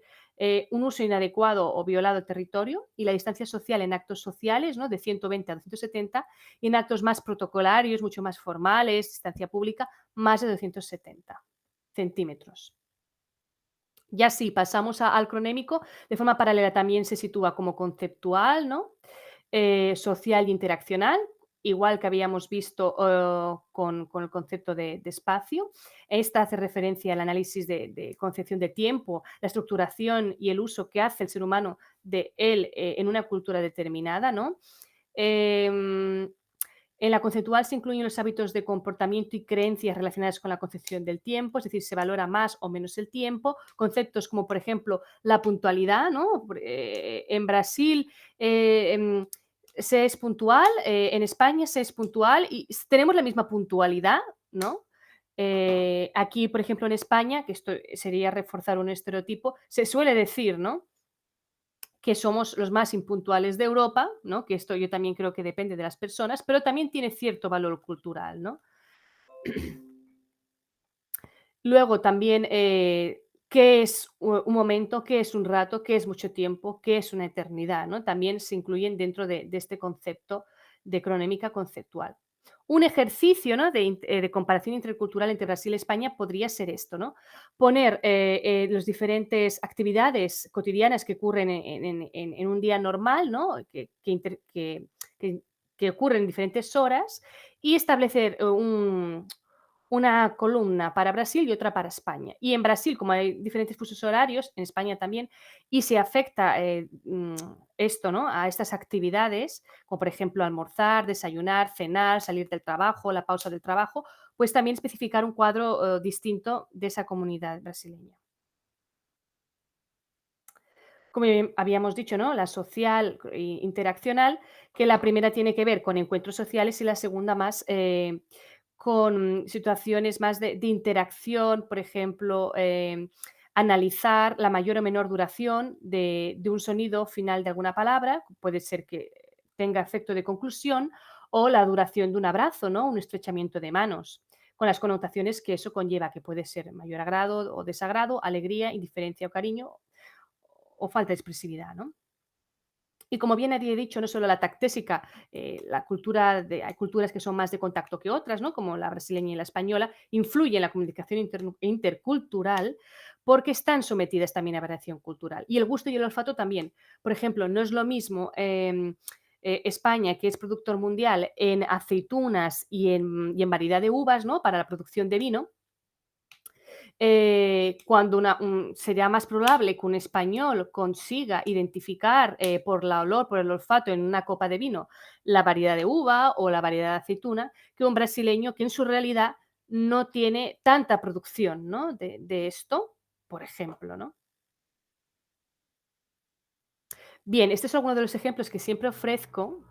un uso inadecuado o violado del territorio, y la distancia social en actos sociales, ¿no? De 120 a 270, y en actos más protocolarios, mucho más formales, distancia pública, más de 270 centímetros. Ya si pasamos al cronémico, de forma paralela también se sitúa como conceptual, ¿no? Social e interaccional, igual que habíamos visto con el concepto de espacio. Esta hace referencia al análisis de concepción de tiempo, la estructuración y el uso que hace el ser humano de él en una cultura determinada, ¿no? Em, En la conceptual se incluyen los hábitos de comportamiento y creencias relacionadas con la concepción del tiempo, es decir, se valora más o menos el tiempo. Conceptos como, por ejemplo, la puntualidad, ¿no? En Brasil se es puntual, en España se es puntual y tenemos la misma puntualidad, ¿no? Aquí, por ejemplo, en España, que esto sería reforzar un estereotipo, se suele decir, ¿no? Que somos los más impuntuales de Europa, ¿no? Que esto yo también creo que depende de las personas, pero también tiene cierto valor cultural, ¿no? Luego también, ¿qué es un momento? ¿Qué es un rato? ¿Qué es mucho tiempo? ¿Qué es una eternidad? ¿No? También se incluyen dentro de este concepto de cronémica conceptual. Un ejercicio, ¿no? De comparación intercultural entre Brasil y España podría ser esto, ¿no? Poner las diferentes actividades cotidianas que ocurren en un día normal, ¿no? Que- que ocurren en diferentes horas y establecer una columna para Brasil y otra para España. Y en Brasil, como hay diferentes fusos horarios, en España también, y se afecta esto, ¿no? A estas actividades, como por ejemplo almorzar, desayunar, cenar, salir del trabajo, la pausa del trabajo, pues también especificar un cuadro distinto de esa comunidad brasileña. Como habíamos dicho, ¿no? La social e interaccional, que la primera tiene que ver con encuentros sociales y la segunda más con situaciones más de interacción, por ejemplo, analizar la mayor o menor duración de un sonido final de alguna palabra, puede ser que tenga efecto de conclusión, o la duración de un abrazo, ¿no? Un estrechamiento de manos, con las connotaciones que eso conlleva, que puede ser mayor agrado o desagrado, alegría, indiferencia o cariño, o falta de expresividad, ¿no? Y como bien había dicho, no solo la tactésica, hay culturas que son más de contacto que otras, ¿no? Como la brasileña y la española, influye en la comunicación intercultural porque están sometidas también a variación cultural. Y el gusto y el olfato también. Por ejemplo, no es lo mismo España, que es productor mundial en aceitunas y en variedad de uvas, ¿no? Para la producción de vino, cuando sería más probable que un español consiga identificar por la olor, por el olfato en una copa de vino la variedad de uva o la variedad de aceituna, que un brasileño que en su realidad no tiene tanta producción, ¿no? de esto, por ejemplo, ¿no? Bien, este es alguno de los ejemplos que siempre ofrezco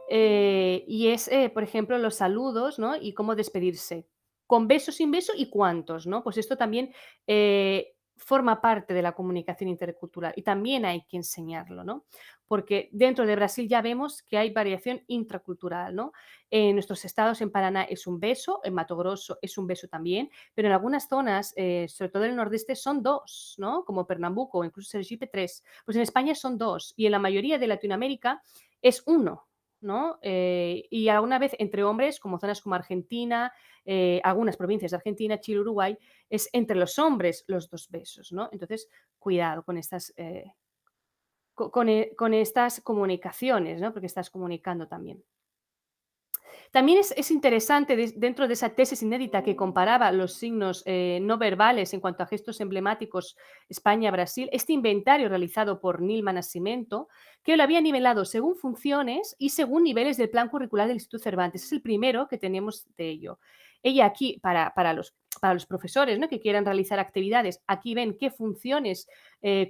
y es, por ejemplo, los saludos, ¿no? Y cómo despedirse. Con beso, sin beso y cuántos, ¿no? Pues esto también forma parte de la comunicación intercultural y también hay que enseñarlo, ¿no? Porque dentro de Brasil ya vemos que hay variación intracultural, ¿no? En nuestros estados, en Paraná es un beso, en Mato Grosso es un beso también, pero en algunas zonas, sobre todo en el nordeste, son dos, ¿no? Como Pernambuco o incluso Sergipe, tres. Pues en España son dos y en la mayoría de Latinoamérica es uno, ¿no? Y alguna vez entre hombres, como zonas como Argentina, algunas provincias de Argentina, Chile, Uruguay, es entre los hombres los dos besos, ¿no? Entonces, cuidado con estas, con estas comunicaciones, ¿no? Porque estás comunicando también. También es interesante dentro de esa tesis inédita que comparaba los signos no verbales en cuanto a gestos emblemáticos España-Brasil, este inventario realizado por Nilma Nascimento, que lo había nivelado según funciones y según niveles del plan curricular del Instituto Cervantes. Es el primero que tenemos de ello. Ella aquí, para los profesores, ¿no? Que quieran realizar actividades, aquí ven qué funciones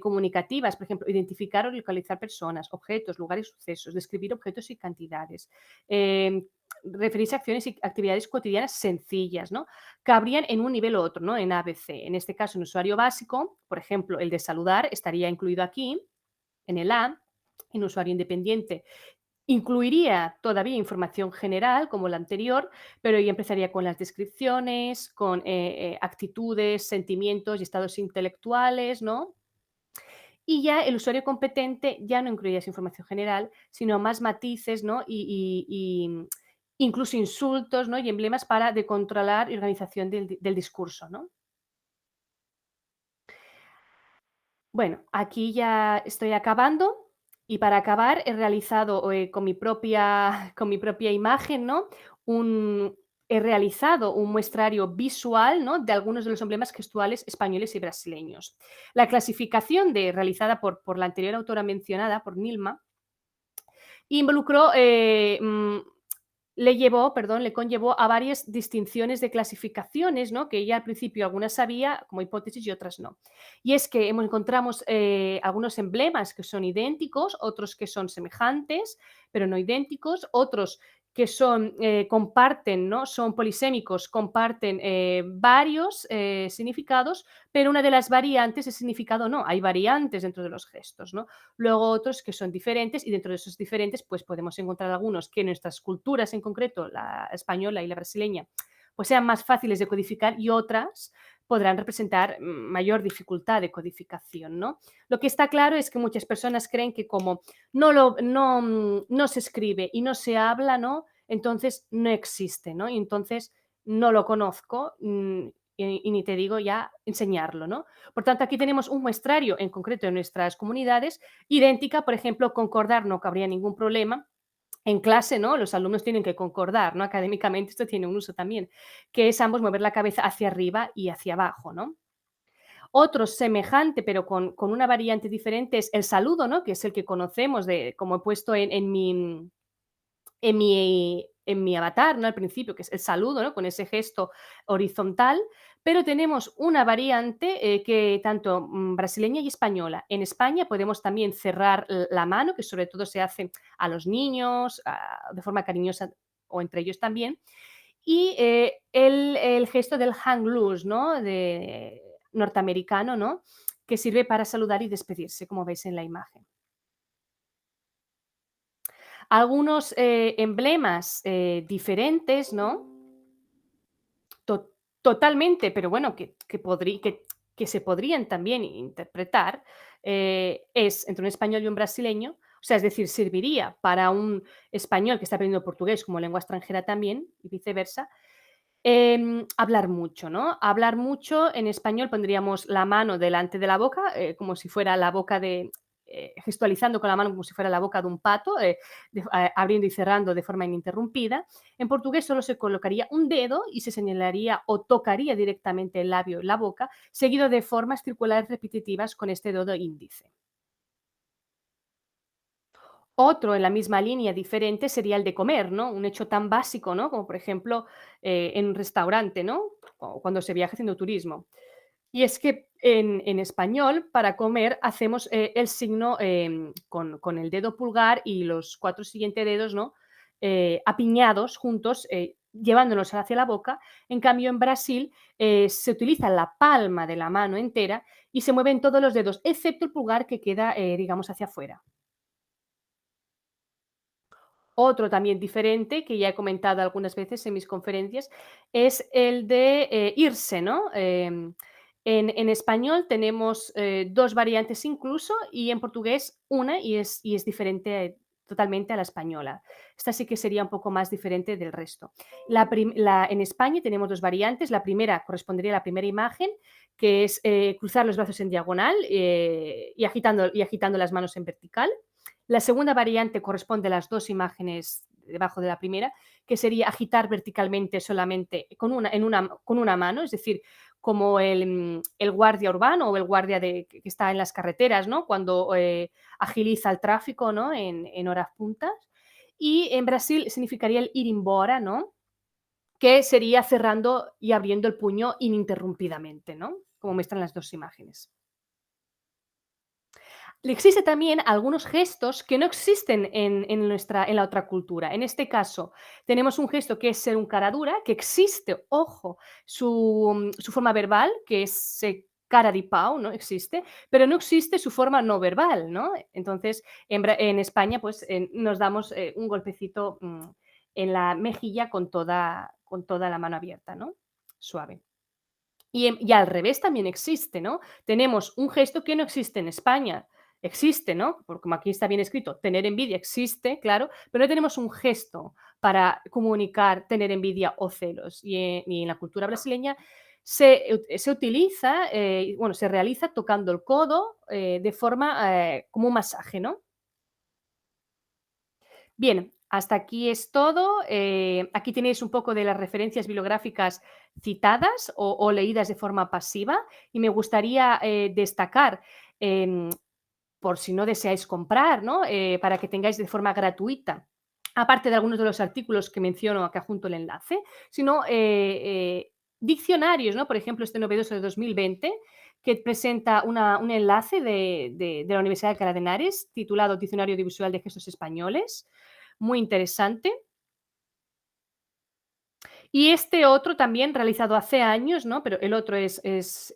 comunicativas, por ejemplo, identificar o localizar personas, objetos, lugares, sucesos, describir objetos y cantidades, referirse a acciones y actividades cotidianas sencillas, ¿no? Cabrían en un nivel u otro, ¿no? En ABC. En este caso, en usuario básico, por ejemplo, el de saludar estaría incluido aquí, en el A, en usuario independiente. Incluiría todavía información general, como la anterior, pero ya empezaría con las descripciones, con actitudes, sentimientos y estados intelectuales, ¿no? Y ya el usuario competente ya no incluiría esa información general, sino más matices, ¿no? Y incluso insultos, ¿no? Y emblemas para de controlar y organización del discurso, ¿no? Bueno, aquí ya estoy acabando y para acabar he realizado con mi propia, con mi propia imagen, ¿no? Un, he realizado un muestrario visual, ¿no? De algunos de los emblemas gestuales españoles y brasileños. La clasificación realizada por la anterior autora mencionada, por Nilma, involucró le conllevó a varias distinciones de clasificaciones, ¿no? Que ella al principio algunas sabía como hipótesis y otras no. Y es que encontramos algunos emblemas que son idénticos, otros que son semejantes, pero no idénticos, otros que son, comparten, ¿no? Son polisémicos, comparten varios significados, pero una de las variantes de significado no, hay variantes dentro de los gestos, ¿no? Luego otros que son diferentes y dentro de esos diferentes pues podemos encontrar algunos que en nuestras culturas en concreto, la española y la brasileña, pues sean más fáciles de codificar y otras podrán representar mayor dificultad de codificación, ¿no? Lo que está claro es que muchas personas creen que como no se escribe y no se habla, ¿no? Entonces no existe, ¿no? Y entonces no lo conozco y ni te digo ya enseñarlo, ¿no? Por tanto, aquí tenemos un muestrario en concreto en nuestras comunidades idéntica, por ejemplo, concordar no cabría ningún problema. En clase, ¿no? Los alumnos tienen que concordar, ¿no? Académicamente esto tiene un uso también, que es ambos mover la cabeza hacia arriba y hacia abajo, ¿no? Otro semejante, pero con una variante diferente, es el saludo, ¿no? Que es el que conocemos de, como he puesto en mi avatar, ¿no? Al principio, que es el saludo, ¿no? Con ese gesto horizontal, pero tenemos una variante que tanto brasileña y española. En España podemos también cerrar la mano, que sobre todo se hace a los niños, de forma cariñosa o entre ellos también, y el gesto del hang loose, ¿no? Norteamericano, ¿no? Que sirve para saludar y despedirse, como veis en la imagen. Algunos emblemas diferentes, ¿no? To- Totalmente, pero bueno, que se podrían también interpretar, es entre un español y un brasileño, o sea, es decir, serviría para un español que está aprendiendo portugués como lengua extranjera también, y viceversa, hablar mucho, ¿no? Hablar mucho, en español pondríamos la mano delante de la boca, como si fuera la boca de gestualizando con la mano como si fuera la boca de un pato, abriendo y cerrando de forma ininterrumpida. En portugués solo se colocaría un dedo y se señalaría o tocaría directamente el labio en la boca, seguido de formas circulares repetitivas con este dedo índice. Otro en la misma línea diferente sería el de comer, ¿no? Un hecho tan básico, ¿no? Como por ejemplo, en un restaurante, ¿no? O cuando se viaja haciendo turismo. Y es que en español, para comer, hacemos el signo con el dedo pulgar y los cuatro siguientes dedos, ¿no? Apiñados juntos, llevándolos hacia la boca. En cambio, en Brasil se utiliza la palma de la mano entera y se mueven todos los dedos, excepto el pulgar que queda, digamos, hacia afuera. Otro también diferente, que ya he comentado algunas veces en mis conferencias, es el de irse, ¿no? En español tenemos dos variantes incluso y en portugués una y es diferente totalmente a la española. Esta sí que sería un poco más diferente del resto. En España tenemos dos variantes. La primera correspondería a la primera imagen, que es cruzar los brazos en diagonal y agitando las manos en vertical. La segunda variante corresponde a las dos imágenes debajo de la primera, que sería agitar verticalmente solamente con una mano, es decir, como el guardia urbano o el guardia que está en las carreteras, ¿no? Cuando agiliza el tráfico, ¿no? En horas puntas. Y en Brasil significaría el ir embora, ¿no? Que sería cerrando y abriendo el puño ininterrumpidamente, ¿no? Como muestran las dos imágenes. Existe también algunos gestos que no existen en la otra cultura. En este caso, tenemos un gesto que es ser un cara dura, que existe, ojo, su forma verbal, que es cara di pau, ¿no? Existe, pero no existe su forma no verbal, ¿no? Entonces, en España, pues nos damos un golpecito en la mejilla con toda la mano abierta, ¿no? Suave. Y al revés también existe, ¿no? Tenemos un gesto que no existe en España. Existe, ¿no? Porque como aquí está bien escrito, tener envidia existe, claro, pero no tenemos un gesto para comunicar tener envidia o celos. Y en la cultura brasileña se utiliza, bueno, se realiza tocando el codo de forma como un masaje, ¿no? Bien, hasta aquí es todo. Aquí tenéis un poco de las referencias bibliográficas citadas o leídas de forma pasiva y me gustaría destacar, em, por si no deseáis comprar, ¿no? Para que tengáis de forma gratuita aparte de algunos de los artículos que menciono, acá junto el enlace, sino diccionarios, ¿no? Por ejemplo, este novedoso de 2020, que presenta un enlace de la Universidad de Alcalá de Henares, titulado Diccionario Audiovisual de Gestos Españoles, muy interesante. Y este otro también realizado hace años, ¿no? Pero el otro es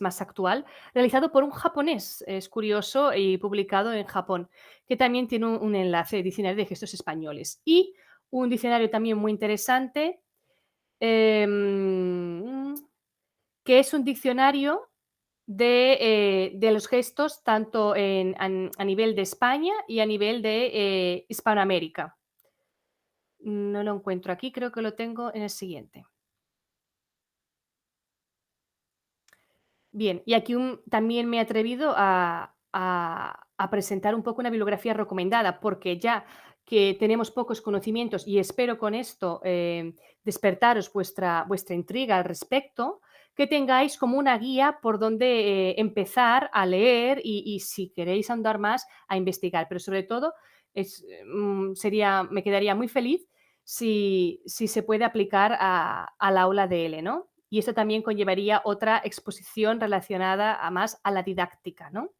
más actual, realizado por un japonés, es curioso, y publicado en Japón, que también tiene un enlace, diccionario de gestos españoles. Y un diccionario también muy interesante, em, que es un diccionario de los gestos tanto a nivel de España y a nivel de Hispanoamérica. No lo encuentro aquí, creo que lo tengo en el siguiente. Bien, y aquí también me he atrevido a presentar un poco una bibliografía recomendada, porque ya que tenemos pocos conocimientos y espero con esto despertaros vuestra intriga al respecto, que tengáis como una guía por donde empezar a leer y si queréis andar más, a investigar. Pero sobre todo, me quedaría muy feliz si se puede aplicar al aula de L, ¿no? Y esto también conllevaría otra exposición relacionada más a la didáctica, ¿no?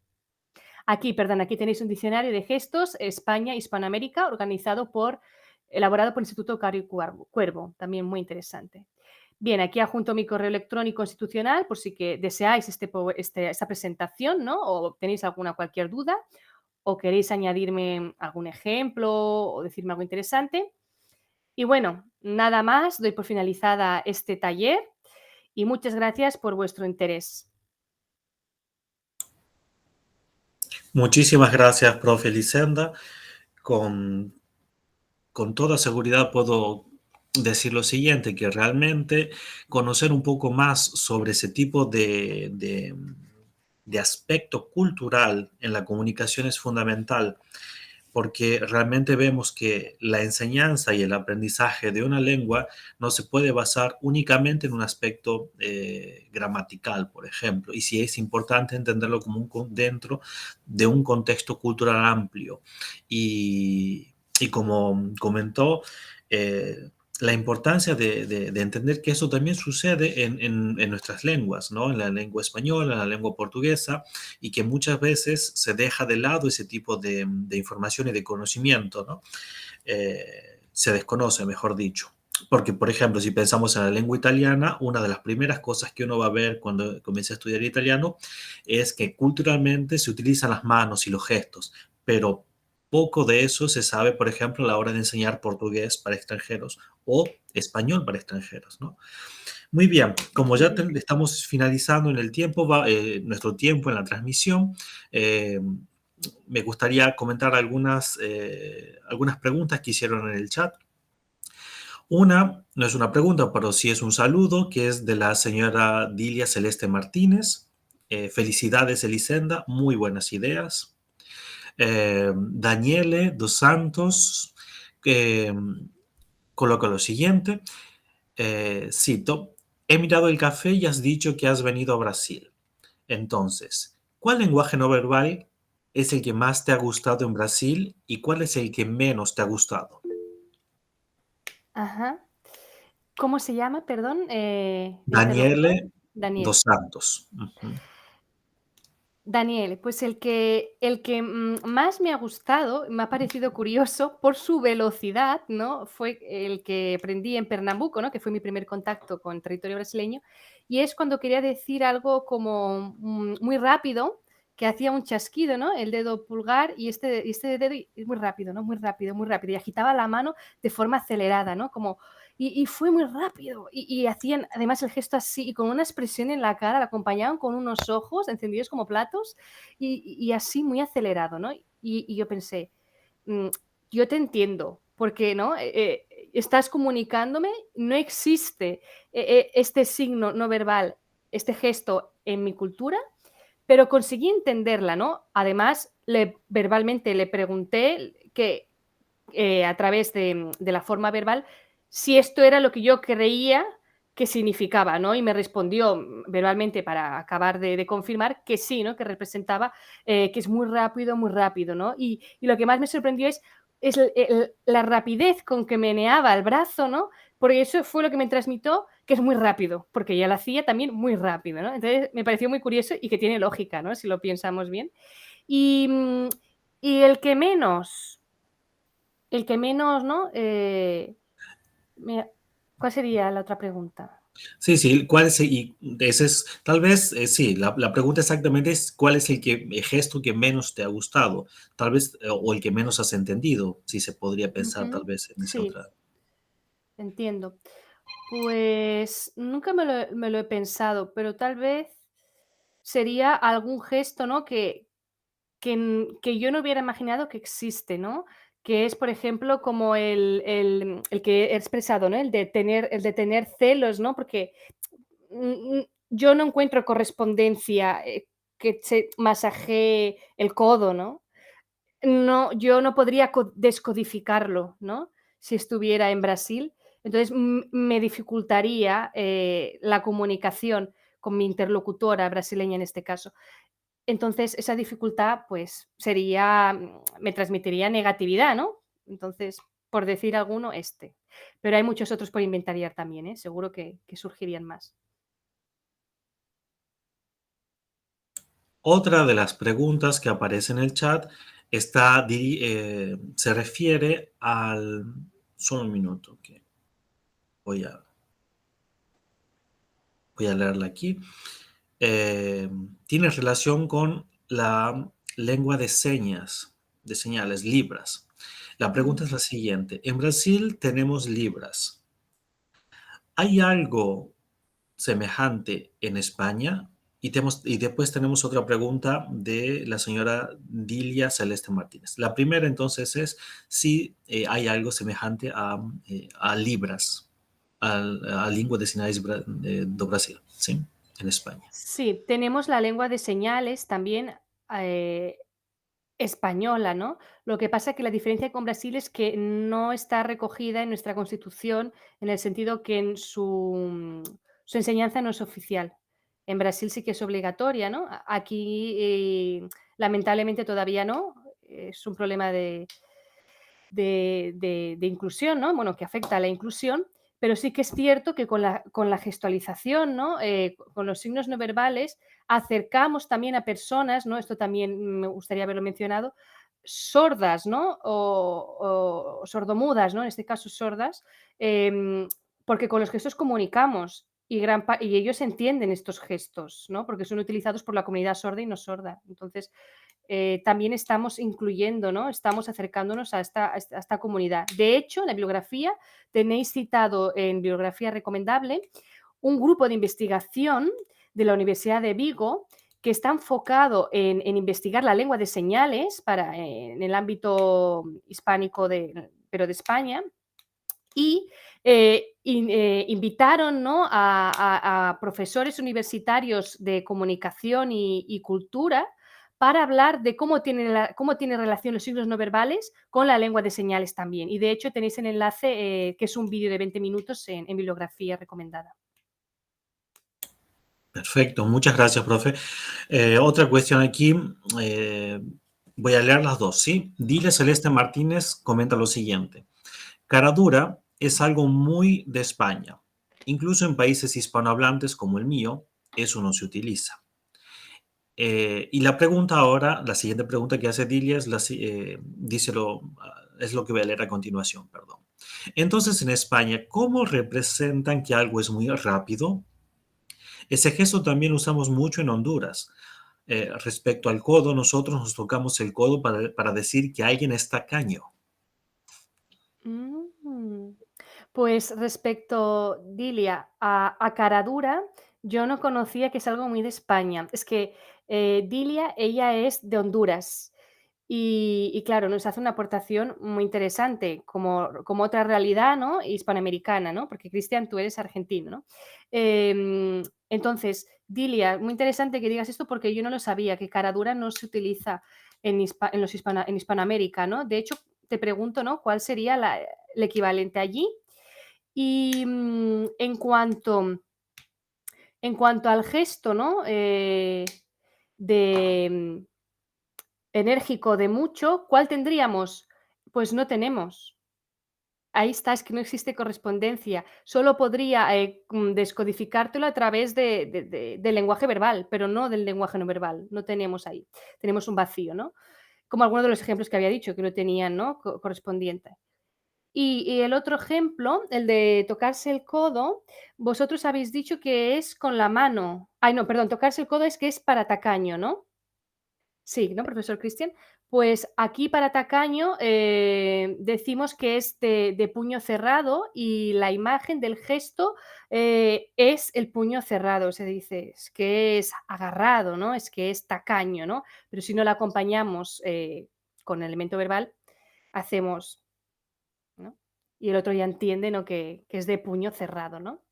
Aquí tenéis un diccionario de gestos España-Hispanoamérica elaborado por el Instituto Cario Cuervo, también muy interesante. Bien, aquí adjunto mi correo electrónico institucional por si que deseáis esta presentación, ¿no? O tenéis cualquier duda o queréis añadirme algún ejemplo o decirme algo interesante. Y bueno, nada más, doy por finalizada este taller y muchas gracias por vuestro interés. Muchísimas gracias, profe Elisenda. Con, con toda seguridad puedo decir lo siguiente, que realmente conocer un poco más sobre ese tipo de aspecto cultural en la comunicación es fundamental, porque realmente vemos que la enseñanza y el aprendizaje de una lengua no se puede basar únicamente en un aspecto gramatical, por ejemplo, y sí es importante entenderlo como dentro de un contexto cultural amplio. Y como comentó, la importancia de entender que eso también sucede en nuestras lenguas, ¿no? En la lengua española, en la lengua portuguesa, y que muchas veces se deja de lado ese tipo de información y de conocimiento, ¿no? Se desconoce, mejor dicho. Porque, por ejemplo, si pensamos en la lengua italiana, una de las primeras cosas que uno va a ver cuando comienza a estudiar italiano es que culturalmente se utilizan las manos y los gestos, pero poco de eso se sabe, por ejemplo, a la hora de enseñar portugués para extranjeros o español para extranjeros, ¿no? Muy bien, como ya Ujú. estamos finalizando en el tiempo, nuestro tiempo en la transmisión, eh, me gustaría comentar algunas preguntas que hicieron en el chat. Una no es una pregunta, pero sí es un saludo, que es de la señora Dilia Celeste Martínez. Felicidades, Elisenda, muy buenas ideas. Daniele dos Santos eh, coloca lo siguiente, cito, he mirado el café y has dicho que has venido a Brasil. Entonces, ¿cuál lenguaje no verbal es el que más te ha gustado en Brasil y cuál es el que menos te ha gustado? Ajá. ¿Cómo se llama, perdón, el interlocutor? Daniele Daniel. dos Santos. Ujú. Daniel, pues el que más me ha gustado, me ha parecido curioso por su velocidad, ¿no? Fue el que aprendí en Pernambuco, ¿no? Que fue mi primer contacto con territorio brasileño, y es cuando quería decir algo como muy rápido, que hacía un chasquido, ¿no? El dedo pulgar y este dedo y muy rápido, ¿no? Muy rápido, y agitaba la mano de forma acelerada, ¿no? Como y fue muy rápido. Y hacían además el gesto así, y con una expresión en la cara, la acompañaban con unos ojos encendidos como platos, y así muy acelerado, ¿no? Y yo pensé, mm, yo te entiendo, porque, ¿no? Estás comunicándome, no existe este signo no verbal, este gesto en mi cultura, pero conseguí entenderla, ¿no? Además, verbalmente le pregunté que a través de la forma verbal, si esto era lo que yo creía que significaba, ¿no? Y me respondió verbalmente para acabar de confirmar que sí, ¿no? Que representaba que es muy rápido, ¿no? Y lo que más me sorprendió es es la rapidez con que meneaba el brazo, ¿no? Porque eso fue lo que me transmitió que es muy rápido, porque ella lo hacía también muy rápido, ¿no? Entonces me pareció muy curioso y que tiene lógica, ¿no? Si lo pensamos bien. Y, y el que menos, ¿no? ¿Cuál sería la otra pregunta? Sí, sí, ¿cuál es? Y ese es, tal vez, sí, la pregunta exactamente es cuál es el gesto que menos te ha gustado, tal vez, o el que menos has entendido, si se podría pensar tal Ujú. vez en esa Sí, otra. entiendo. Pues nunca me lo he pensado, pero tal vez sería algún gesto, ¿no? Que yo no hubiera imaginado que existe, ¿no? Que es, por ejemplo, como el que he expresado, ¿no? El de tener celos, ¿no? Porque yo no encuentro correspondencia, que se masajee el codo, ¿no? No, yo no podría descodificarlo, ¿no? Si estuviera en Brasil. Entonces, me dificultaría, la comunicación con mi interlocutora brasileña en este caso. Entonces, esa dificultad, pues, sería, me transmitiría negatividad, ¿no? Entonces, por decir alguno, este. Pero hay muchos otros por inventariar también, ¿eh? Seguro que surgirían más. Otra de las preguntas que aparece en el chat se refiere al, solo un minuto, que voy a, voy a leerla aquí. eh, Tiene relación con la lengua de señales, libras. La pregunta Mm. es la siguiente. En Brasil tenemos libras. ¿Hay algo semejante en España? Y después tenemos otra pregunta de la señora Dilia Celeste Martínez. La primera entonces es si hay algo semejante a libras, a lengua de señales do Brasil, ¿sí? En España. Sí, tenemos la lengua de señales también, eh, española, ¿no? Lo que pasa que la diferencia con Brasil es que no está recogida en nuestra Constitución, en el sentido que su enseñanza no es oficial. En Brasil sí que es obligatoria, ¿no? Aquí, lamentablemente todavía no, es un problema de inclusión, ¿no? Bueno, que afecta a la inclusión, pero sí que es cierto que con la gestualización, ¿no? Con los signos no verbales, acercamos también a personas, ¿no? Esto también me gustaría haberlo mencionado, sordas, ¿no? O sordomudas, ¿no? En este caso sordas, porque con los gestos comunicamos y ellos entienden estos gestos, ¿no? Porque son utilizados por la comunidad sorda y no sorda. Entonces, también estamos incluyendo, ¿no? Estamos acercándonos a esta comunidad. De hecho, en la bibliografía tenéis citado en Bibliografía Recomendable un grupo de investigación de la Universidad de Vigo que está enfocado en investigar la lengua de señales en el ámbito hispánico pero de España y, invitaron, ¿no? A profesores universitarios de comunicación y cultura para hablar de cómo tiene relación los signos no verbales con la lengua de señales también. Y de hecho tenéis el enlace, que es un vídeo de 20 minutos en bibliografía recomendada. Perfecto, muchas gracias, profe. Otra cuestión aquí, eh, voy a leer las dos, ¿sí? Dile Celeste Martínez comenta lo siguiente. Cara dura es algo muy de España. Incluso en países hispanohablantes como el mío, eso no se utiliza. Y la pregunta ahora, la siguiente pregunta que hace Dilia es lo que voy a leer a continuación, perdón. Entonces, en España, ¿cómo representan que algo es muy rápido? Ese gesto también lo usamos mucho en Honduras. Respecto al codo, nosotros nos tocamos el codo para decir que alguien está caño. Mm. Pues respecto, Dilia, a Caradura, yo no conocía que es algo muy de España. Es que Dilia, ella es de Honduras y claro, nos hace una aportación muy interesante como otra realidad, ¿no? Hispanoamericana, ¿no? Porque Cristian, tú eres argentino, ¿no? Entonces, Dilia, muy interesante que digas esto porque yo no lo sabía, que Caradura no se utiliza en Hispanoamérica, ¿no? De hecho, te pregunto, ¿no? ¿Cuál sería el equivalente allí? Y en cuanto al gesto, ¿no? De enérgico de mucho, ¿cuál tendríamos? Pues no tenemos. Ahí está, es que no existe correspondencia. Solo podría, descodificártelo a través del lenguaje verbal, pero no del lenguaje no verbal. No tenemos ahí. Tenemos un vacío, ¿no? Como algunos de los ejemplos que había dicho, que no tenían, ¿no? Correspondiente. Y el otro ejemplo, el de tocarse el codo, vosotros habéis dicho que es con la mano. Ay, no, perdón, tocarse el codo es que es para tacaño, ¿no? Sí, ¿no, profesor Cristian? Pues aquí para tacaño, decimos que es de puño cerrado y la imagen del gesto, es el puño cerrado. Se dice, es que es agarrado, ¿no? Es que es tacaño, ¿no? Pero si no la acompañamos, con elemento verbal, hacemos, ¿no? Y el otro ya entiende, ¿no? Que es de puño cerrado, ¿no?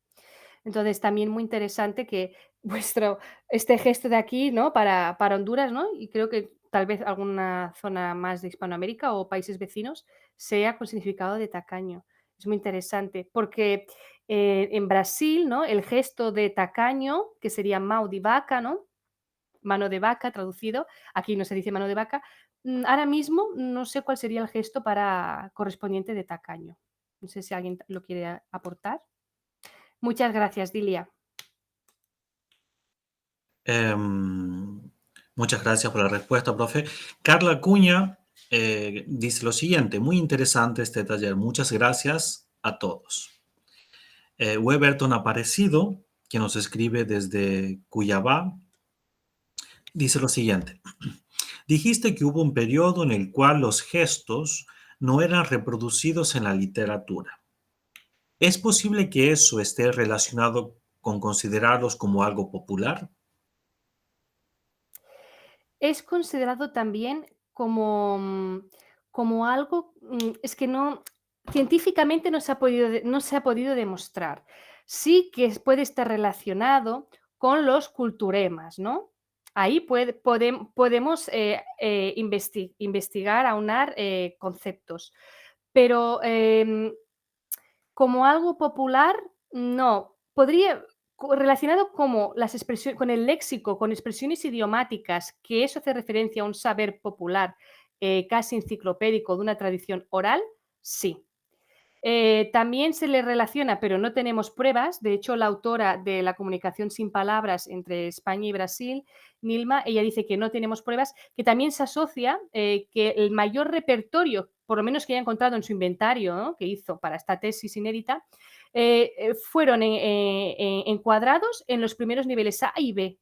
Entonces, también muy interesante que vuestro este gesto de aquí, ¿no? Para Honduras, ¿no? Y creo que tal vez alguna zona más de Hispanoamérica o países vecinos, sea con significado de tacaño. Es muy interesante, porque, en Brasil, ¿no? El gesto de tacaño, que sería mão de vaca, ¿no? Mano de vaca traducido, aquí no se dice mano de vaca. Ahora mismo no sé cuál sería el gesto para correspondiente de tacaño. No sé si alguien lo quiere aportar. Muchas gracias, Dilia. Em, muchas gracias por la respuesta, profe. Carla Cuña dice lo siguiente, muy interesante este taller, muchas gracias a todos. Weberton Aparecido, que nos escribe desde Cuyabá, dice lo siguiente, dijiste que hubo un periodo en el cual los gestos no eran reproducidos en la literatura. ¿Es posible que eso esté relacionado con considerarlos como algo popular? Es considerado también como, como algo, es que no, científicamente no se ha podido demostrar. Sí que puede estar relacionado con los culturemas, ¿no? Ahí podemos investigar, aunar conceptos, pero como algo popular, no. Podría relacionado como las expresiones con el léxico, con expresiones idiomáticas, que eso hace referencia a un saber popular, casi enciclopédico de una tradición oral, sí. También se le relaciona, pero no tenemos pruebas. De hecho, la autora de La comunicación sin palabras entre España y Brasil, Nilma, ella dice que no tenemos pruebas, que también se asocia que el mayor repertorio, por lo menos que haya encontrado en su inventario, ¿no? Que hizo para esta tesis inédita, fueron encuadrados en los primeros niveles A y B,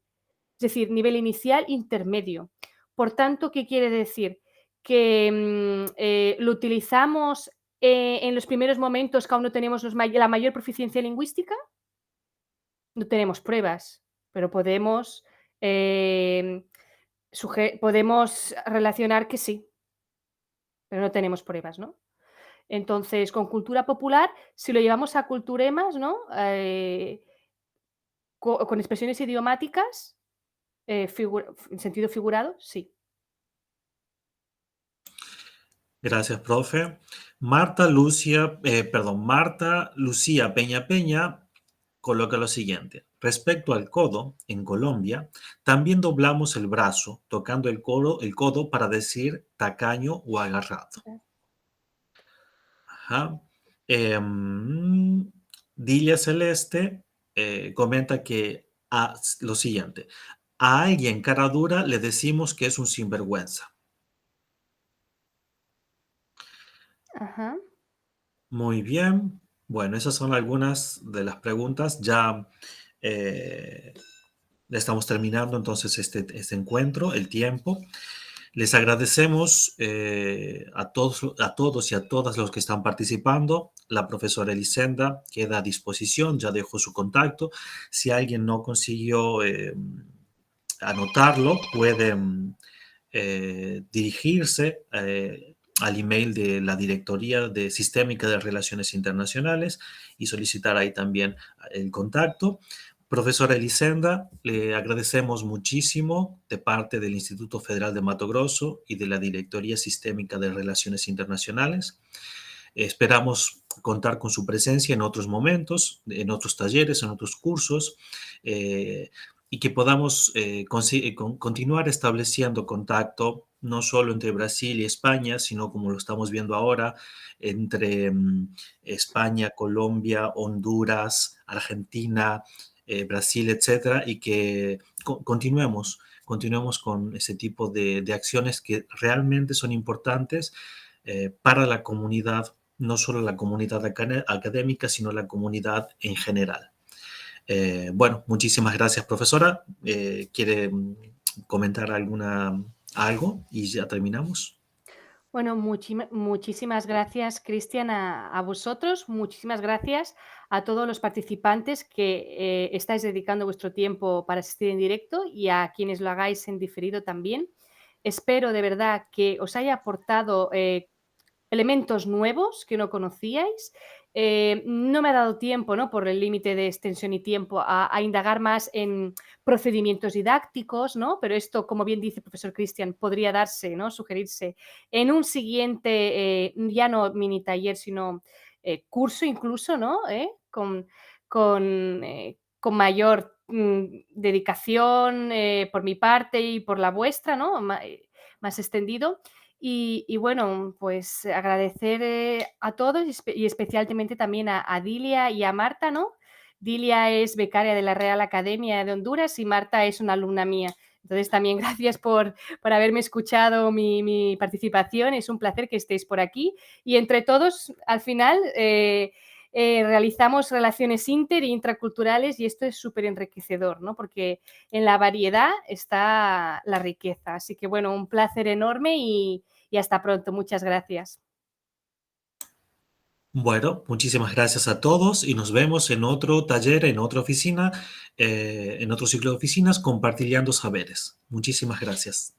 es decir, nivel inicial, intermedio. Por tanto, ¿qué quiere decir? Que lo utilizamos en los primeros momentos que aún no tenemos la mayor proficiencia lingüística. No tenemos pruebas, pero eh, podemos relacionar que sí, pero no tenemos pruebas, ¿no? Entonces, con cultura popular, si lo llevamos a culturemas, ¿no? Con expresiones idiomáticas, en sentido figurado, sí. Gracias, profe. Marta Lucía Peña Peña coloca lo siguiente. Respecto al codo, en Colombia, también doblamos el brazo, tocando el codo para decir tacaño o agarrado. Ajá. Dilia Celeste comenta que lo siguiente. A alguien cara dura le decimos que es un sinvergüenza. Ajá. Muy bien. Bueno, esas son algunas de las preguntas. Ya eh, estamos terminando entonces este encuentro, el tiempo. Les agradecemos a todos y a todas los que están participando. La profesora Elisenda queda a disposición, ya dejó su contacto. Si alguien no consiguió anotarlo, puede dirigirse al email de la Directoría de Sistémica de Relaciones Internacionales y solicitar ahí también el contacto. Profesora Elisenda, le agradecemos muchísimo de parte del Instituto Federal de Mato Grosso y de la Directoría Sistémica de Relaciones Internacionales. Esperamos contar con su presencia en otros momentos, en otros talleres, en otros cursos, y que podamos continuar estableciendo contacto no solo entre Brasil y España, sino como lo estamos viendo ahora, entre España, Colombia, Honduras, Argentina, Brasil, etcétera, y que continuemos con ese tipo de acciones que realmente son importantes para la comunidad, no solo la comunidad académica, sino la comunidad en general. Bueno, muchísimas gracias, profesora. ¿Quiere comentar algo y ya terminamos? Bueno, muchísimas gracias, Cristian, a vosotros. Muchísimas gracias a todos los participantes que estáis dedicando vuestro tiempo para asistir en directo y a quienes lo hagáis en diferido también. Espero de verdad que os haya aportado elementos nuevos que no conocíais. No me ha dado tiempo, ¿no? Por el límite de extensión y tiempo, a indagar más en procedimientos didácticos, ¿no? Pero esto, como bien dice el profesor Cristian, podría darse, ¿no? Sugerirse en un siguiente, ya no mini taller, sino curso incluso, ¿no? Con mayor dedicación por mi parte y por la vuestra, ¿no? Más extendido. Y bueno, pues agradecer a todos y especialmente también a Dilia y a Marta, ¿no? Dilia es becaria de la Real Academia de Honduras y Marta es una alumna mía. Entonces también gracias por haberme escuchado mi participación. Es un placer que estéis por aquí. Y entre todos, al final, realizamos relaciones inter e intraculturales y esto es súper enriquecedor, ¿no? Porque en la variedad está la riqueza. Así que bueno, un placer enorme y hasta pronto. Muchas gracias. Bueno, muchísimas gracias a todos y nos vemos en otro taller, en otra oficina, en otro ciclo de oficinas, compartiendo saberes. Muchísimas gracias.